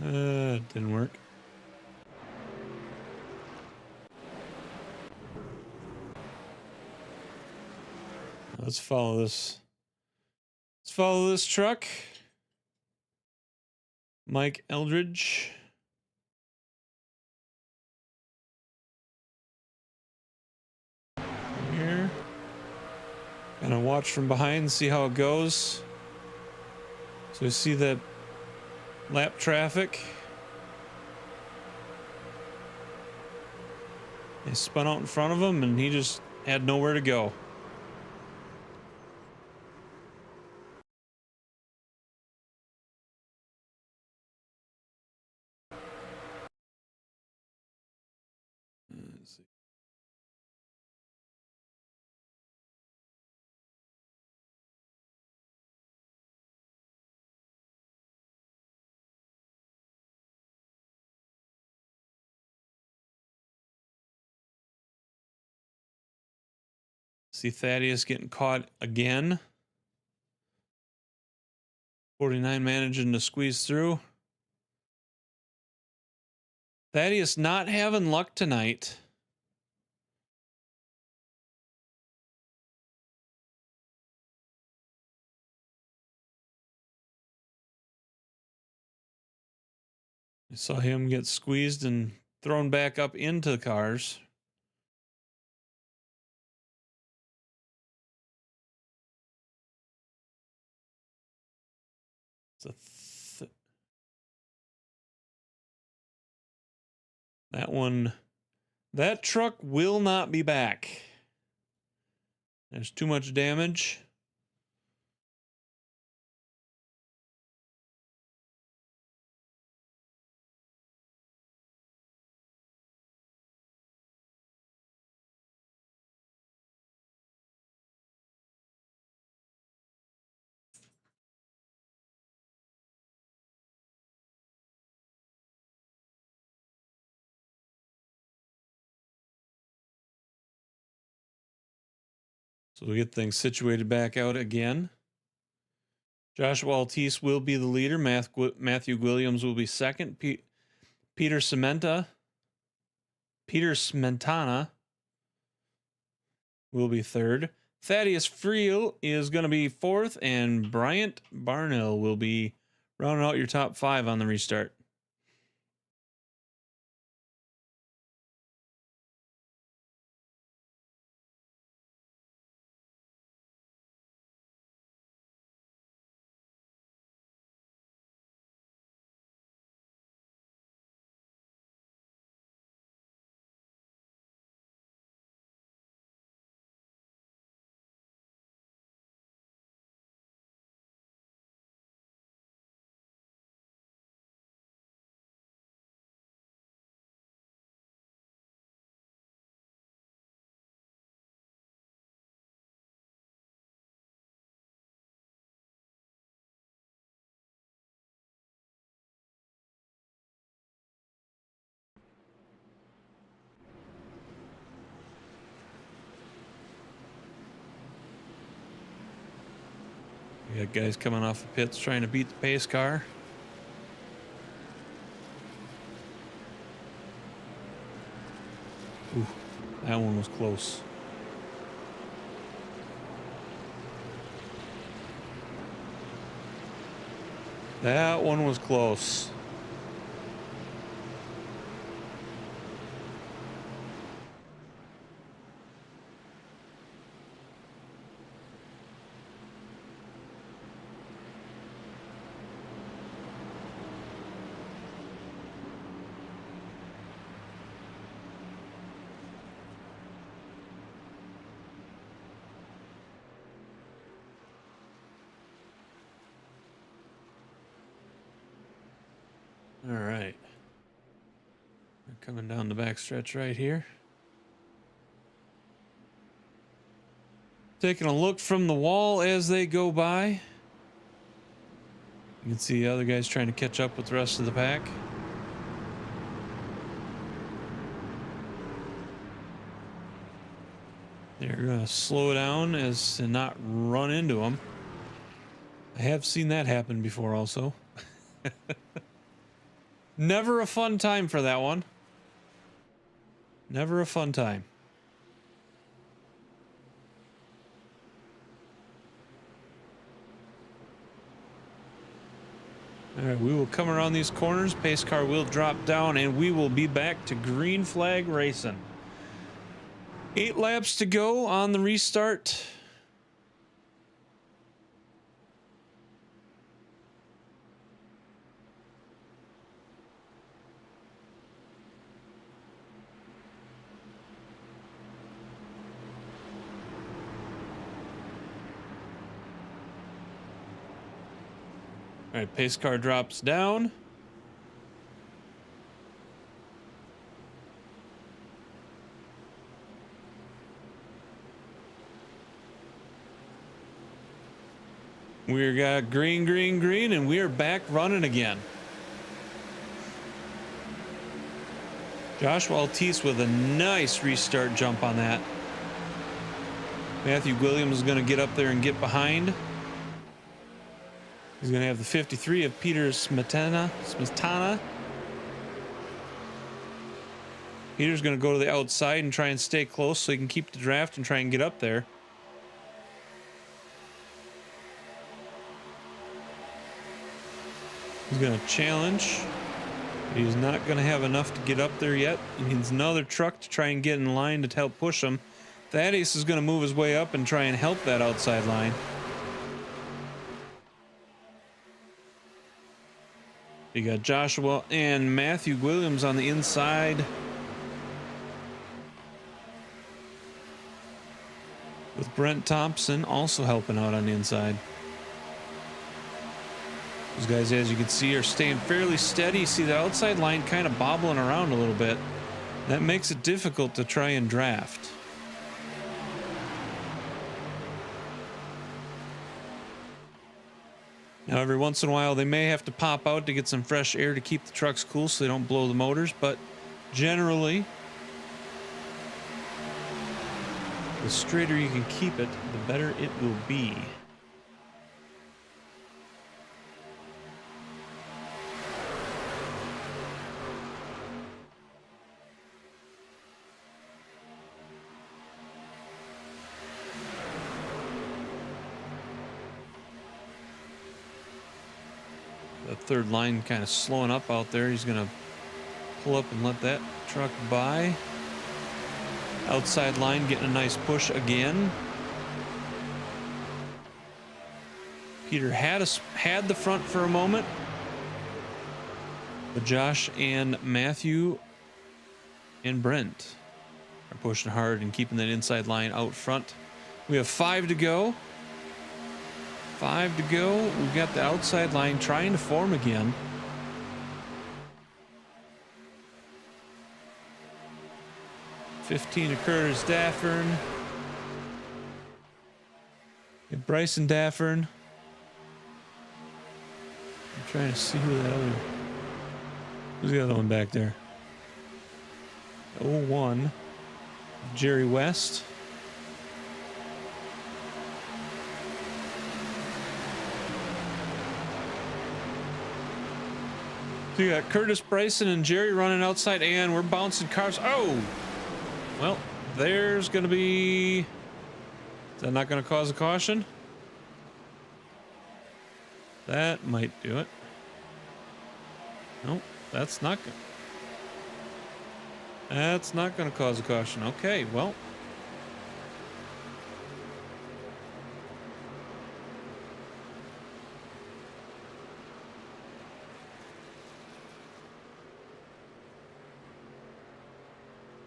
It didn't work. Let's follow this. Let's follow this truck. Mike Eldridge. Here. Gonna watch from behind and see how it goes. So we see that lap traffic. They spun out in front of him and he just had nowhere to go. Let's see. See Thaddeus getting caught again. 49 managing to squeeze through. Thaddeus not having luck tonight. I saw him get squeezed and thrown back up into the cars. It's a that one, that truck will not be back. There's too much damage. So we get things situated back out again. Joshua Altice will be the leader. Matthew Williams will be second. Peter Smentana will be third. Thaddeus Friel is going to be fourth, and Bryant Barnell will be rounding out your top 5 on the restart. We got guys coming off the pits trying to beat the pace car. Ooh, that one was close. That one was close. All right. They're coming down the back stretch right here. Taking a look from the wall as they go by. You can see the other guys trying to catch up with the rest of the pack. They're going to slow down as to not run into them. I have seen that happen before also. Never a fun time for that one. Never a fun time. All right, we will come around these corners. Pace car will drop down, and we will be back to green flag racing. 8 laps to go on the restart. All right, pace car drops down. We got green, green, green, and we are back running again. Joshua Altice with a nice restart jump on that. Matthew Williams is going to get up there and get behind. He's going to have the 53 of Peter Smetana. Peter's going to go to the outside and try and stay close so he can keep the draft and try and get up there. He's going to challenge. He's not going to have enough to get up there yet. He needs another truck to try and get in line to help push him. Thaddeus is going to move his way up and try and help that outside line. You got Joshua and Matthew Williams on the inside. With Brent Thompson also helping out on the inside. Those guys, as you can see, are staying fairly steady. See the outside line kind of bobbling around a little bit. That makes it difficult to try and draft. Now, every once in a while, they may have to pop out to get some fresh air to keep the trucks cool so they don't blow the motors, but generally, The straighter you can keep it, the better it will be. The third line kind of slowing up out there. He's going to pull up and let that truck by. Outside line getting a nice push again. Peter had the front for a moment, but Josh and Matthew and Brent are pushing hard and keeping that inside line out front. We have 5 to go. 5 to go. We've got the outside line trying to form again. $15 to Curtis Daffern. And Bryson Daffern. I'm trying to see who's the other one back there? 01. Jerry West. So you got Curtis, Bryson, and Jerry running outside, and we're bouncing cars. Oh! Well, there's going to be... Is that not going to cause a caution? That might do it. Nope, that's not going to... That's not going to cause a caution. Okay, well...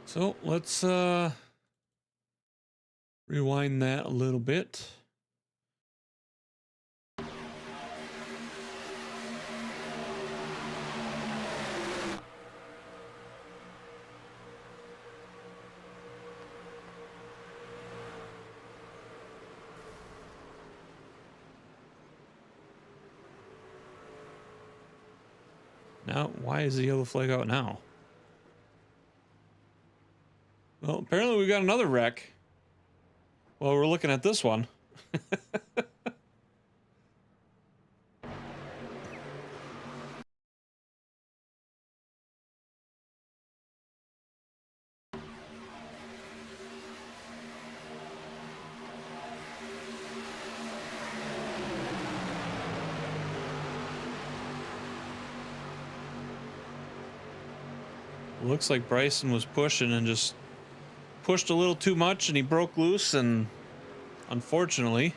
So let's rewind that a little bit. Now, why is the yellow flag out now? Well, apparently we got another wreck. Well, we're looking at this one. Looks like Bryson was pushing and just pushed a little too much, and he broke loose, and unfortunately,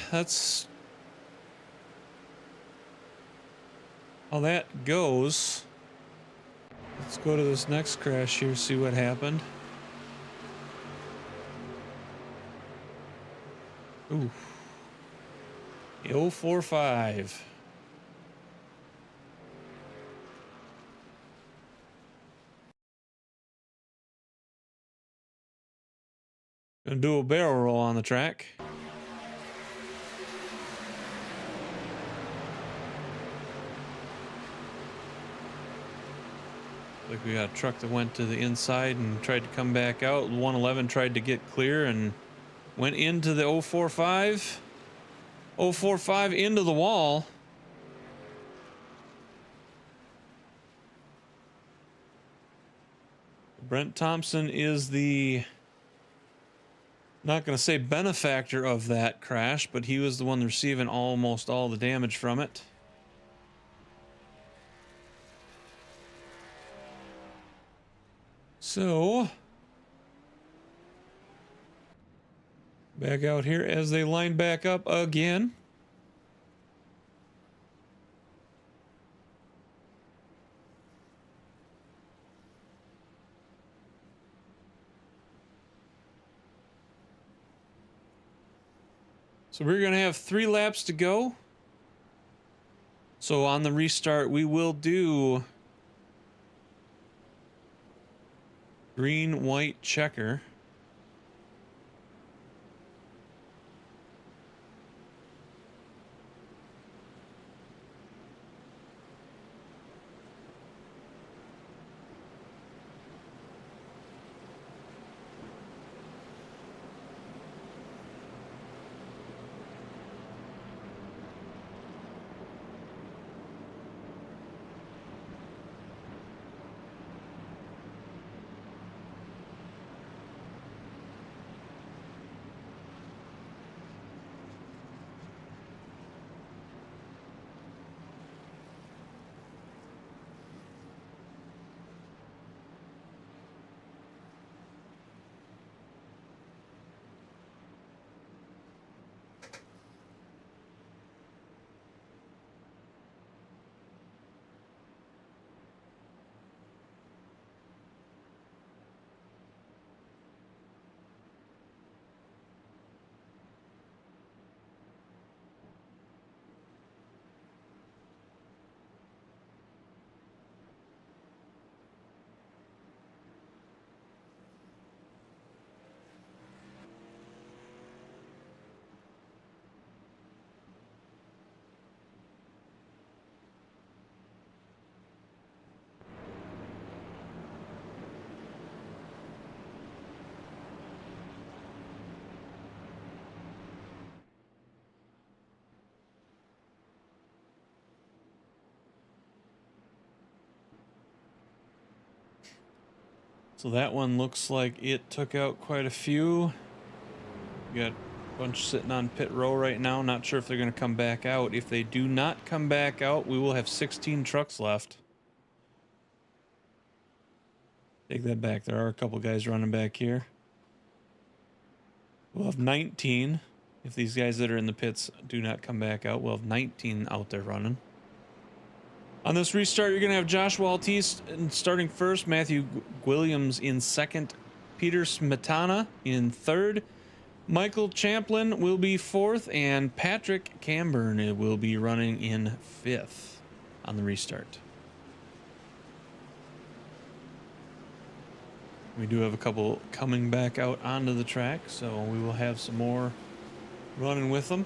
that's how that goes. Let's go to this next crash here, see what happened. Ooh. The 045. Gonna do a barrel roll on the track. Like we got a truck that went to the inside and tried to come back out. 111 tried to get clear and went into the 045. 045 into the wall. Brent Thompson is the... not going to say benefactor of that crash, but he was the one receiving almost all the damage from it. So, back out here as they line back up again. So we're going to have 3 laps to go. So on the restart, we will do green, white, checker. So that one looks like it took out quite a few. We got a bunch sitting on pit row right now. Not sure if they're going to come back out. If they do not come back out, we will have 16 trucks left. Take that back. There are a couple guys running back here. We'll have 19. If these guys that are in the pits do not come back out, we'll have 19 out there running. On this restart, you're going to have Joshua Altice starting first, Matthew Williams in second, Peter Smetana in third, Michael Champlin will be fourth, and Patrick Camburn will be running in fifth on the restart. We do have a couple coming back out onto the track, so we will have some more running with them.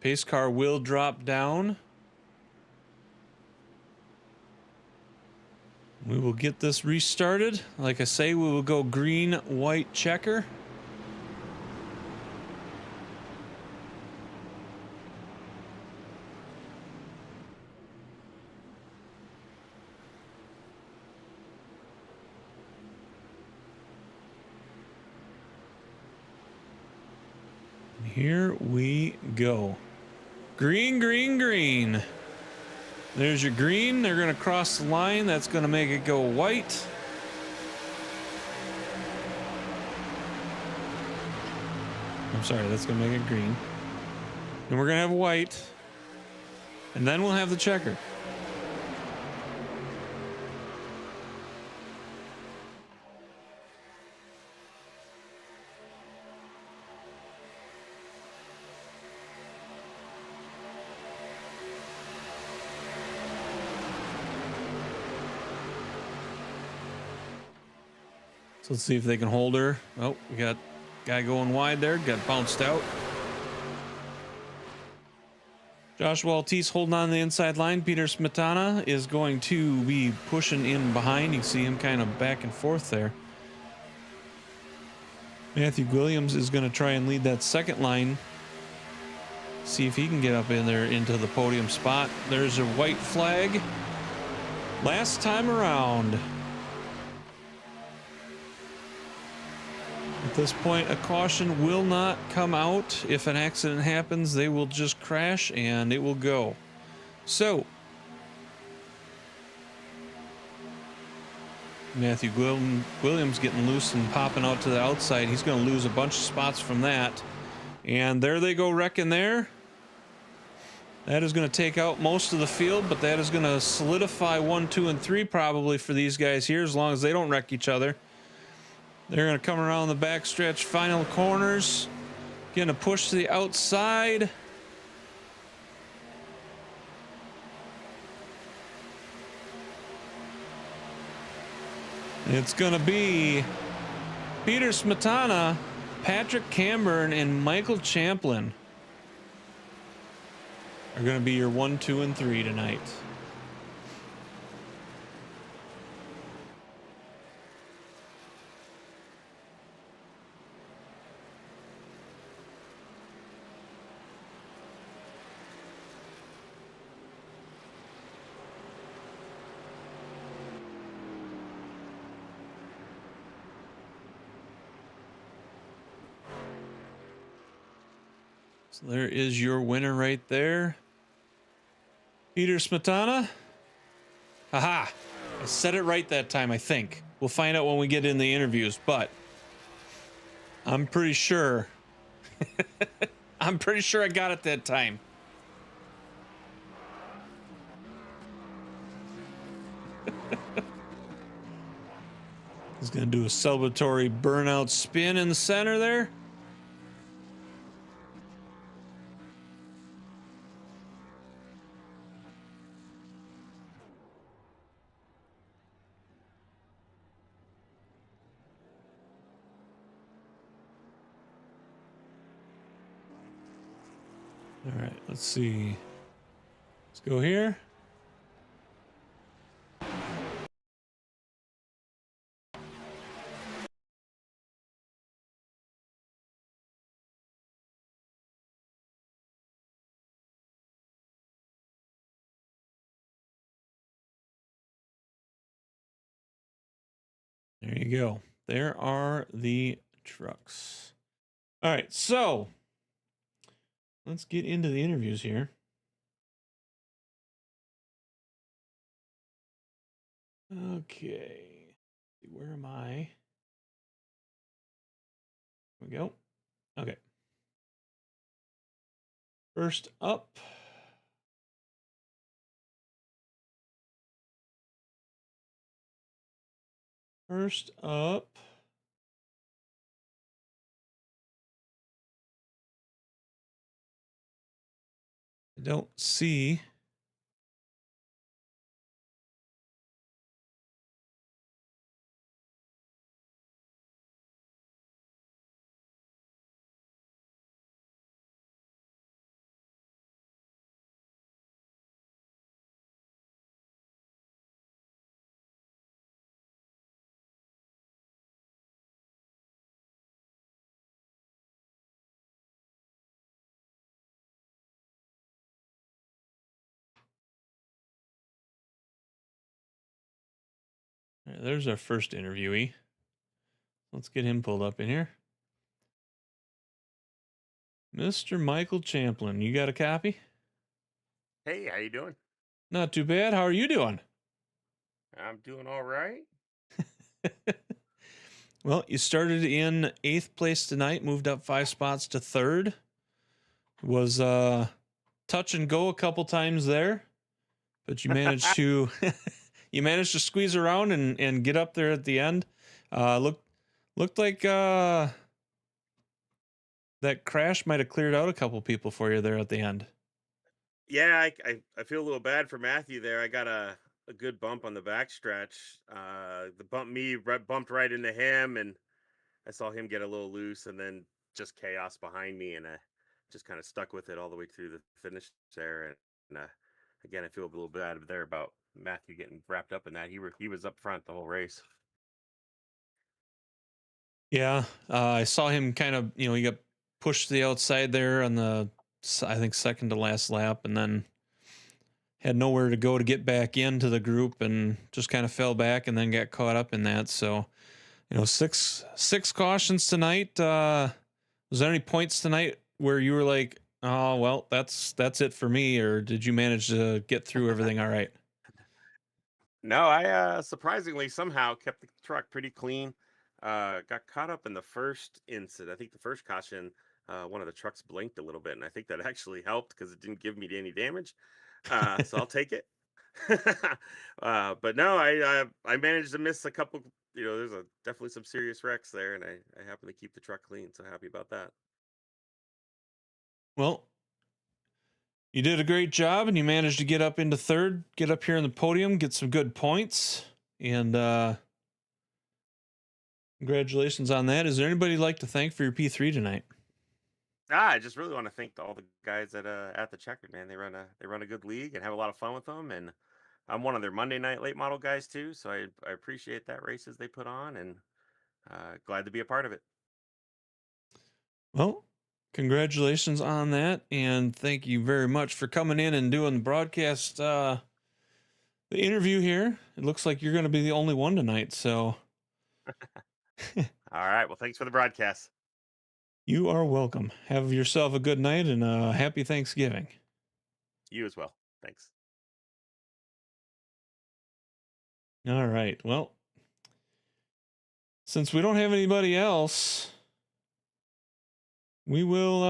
Pace car will drop down. We will get this restarted. Like I say, we will go green, white, checker. Here we go. Green, green, green. There's your green. They're going to cross the line. That's going to make it go white. I'm sorry, that's going to make it green. And we're going to have white. And then we'll have the checker. Let's see if they can hold her. Oh, we got guy going wide there. Got bounced out. Joshua Altice holding on the inside line. Peter Smetana is going to be pushing in behind. You see him kind of back and forth there. Matthew Williams is going to try and lead that second line. See if he can get up in there into the podium spot. There's a white flag. Last time around. At this point, a caution will not come out. If an accident happens, they will just crash and it will go. So, Matthew Williams getting loose and popping out to the outside. He's going to lose a bunch of spots from that. And there they go wrecking there. That is going to take out most of the field, but that is going to solidify 1, 2, and 3 probably for these guys here, as long as they don't wreck each other. They're going to come around the back stretch, final corners. Going to push to the outside. It's going to be Peter Smetana Patrick Camburn and Michael Champlin are going to be your 1, 2, and 3 tonight. So there is your winner right there. Peter Smetana. Haha. I said it right that time, I think. We'll find out when we get in the interviews, but I'm pretty sure. I'm pretty sure I got it that time. He's going to do a celebratory burnout spin in the center there. All right, let's see. Let's go here. There you go. There are the trucks. All right, so let's get into the interviews here. Okay. Where am I? Here we go. Okay. First up. First up. I don't see. All right, there's our first interviewee. Let's get him pulled up in here. Mr. Michael Champlin, you got a copy? Hey, how you doing? Not too bad. How are you doing? I'm doing all right. Well, you started in 8th place tonight, moved up 5 spots to 3rd. Was touch and go a couple times there, but you managed to you managed to squeeze around and get up there at the end. Looked like that crash might have cleared out a couple people for you there at the end. Yeah, I feel a little bad for Matthew there. I got a good bump on the backstretch. The bumped right into him, and I saw him get a little loose, and then just chaos behind me, and I just kind of stuck with it all the way through the finish there. And again, I feel a little bad there about Matthew getting wrapped up in that. He was up front the whole race. Yeah, I saw him kind of, he got pushed to the outside there on the, I think, second to last lap, and then had nowhere to go to get back into the group and just kind of fell back and then got caught up in that. So, six cautions tonight. Was there any points tonight where you were like, oh, well, that's it for me, or did you manage to get through everything all right? No, I surprisingly somehow kept the truck pretty clean. Got caught up in the first incident. I think the first caution, one of the trucks blinked a little bit, and I think that actually helped because it didn't give me any damage. So I'll take it. But no, I managed to miss a couple. There's definitely some serious wrecks there, and I happen to keep the truck clean. So happy about that. Well, you did a great job, and you managed to get up into 3rd, get up here in the podium, get some good points, and Congratulations on that. Is there anybody you'd like to thank for your P3 tonight? I just really want to thank all the guys at the Checkered, man. They run a good league and have a lot of fun with them. And I'm one of their Monday night late model guys too, so I appreciate that races they put on, and glad to be a part of it. Well, congratulations on that, and thank you very much for coming in and doing the broadcast, the interview here. It looks like you're going to be the only one tonight, so. All right. Well, thanks for the broadcast. You are welcome. Have yourself a good night and a happy Thanksgiving. You as well. Thanks. All right. Well, since we don't have anybody else, we will,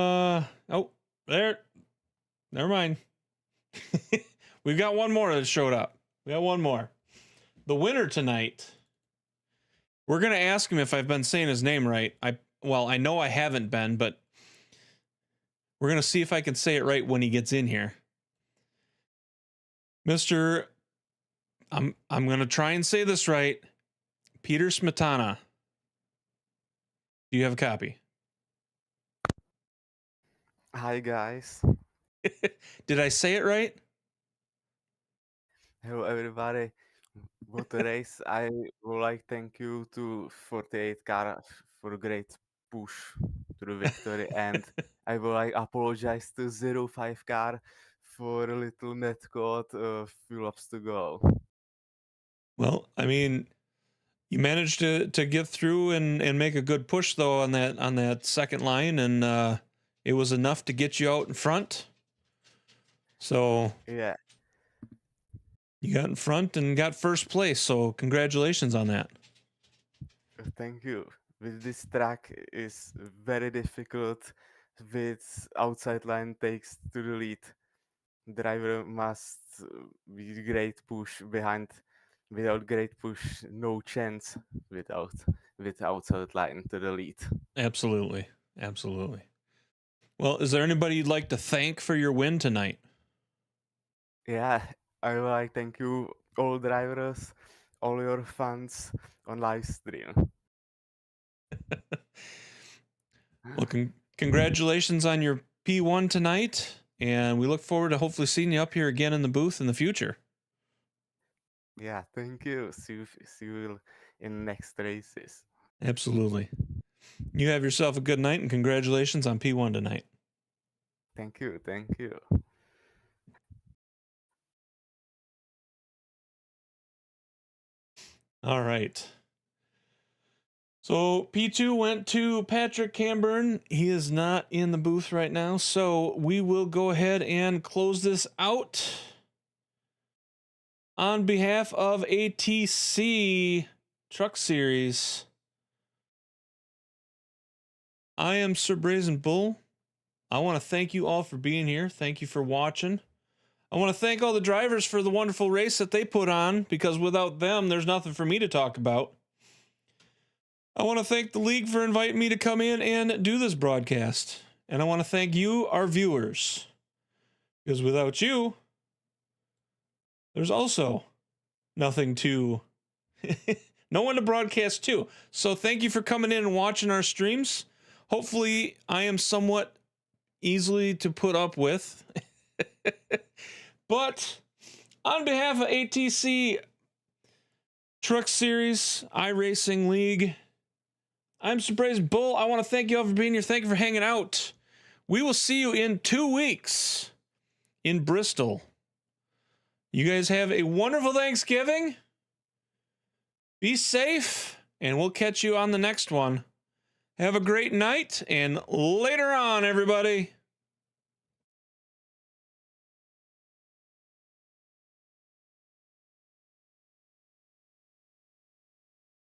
oh, there. Never mind. We've got one more that showed up. We got one more. The winner tonight. We're going to ask him if I've been saying his name right. Well, I know I haven't been, but we're going to see if I can say it right when he gets in here. Mr. I'm going to try and say this right. Peter Smetana. Do you have a copy? Hi guys. Did I say it right? Hello everybody. What a race. I would like thank you to 48 car for a great push to the victory, and I would like apologize to 05 car for a little net caught a few laps to go. Well, I mean, you managed to get through and make a good push though on that second line, and it was enough to get you out in front. So Yeah. You got in front and got first place, so congratulations on that. Thank you. With this track is very difficult with outside line takes to the lead. Driver must be great push behind. Without great push, no chance with outside line to the lead. Absolutely. Absolutely. Well, is there anybody you'd like to thank for your win tonight? Yeah, I would like thank you all drivers, all your fans on live stream. Well, congratulations on your P1 tonight, and we look forward to hopefully seeing you up here again in the booth in the future. Yeah, thank you. See you in next races. Absolutely. You have yourself a good night, and congratulations on P1 tonight. Thank you. Thank you. All right. So P2 went to Patrick Camburn. He is not in the booth right now, so we will go ahead and close this out. On behalf of ATC Truck Series, I am Sir Brazen Bull. I want to thank you all for being here. Thank you for watching. I want to thank all the drivers for the wonderful race that they put on, because without them, there's nothing for me to talk about. I want to thank the league for inviting me to come in and do this broadcast. And I want to thank you, our viewers, because without you, there's also nothing to, no one to broadcast to. So thank you for coming in and watching our streams. Hopefully I am somewhat easily to put up with. But on behalf of ATC Truck Series iRacing League, I'm SuperSpeedway Bull. I want to thank you all for being here. Thank you for hanging out. We will see you in 2 weeks in Bristol. You guys have a wonderful Thanksgiving. Be safe, and we'll catch you on the next one. Have a great night, and later on, everybody.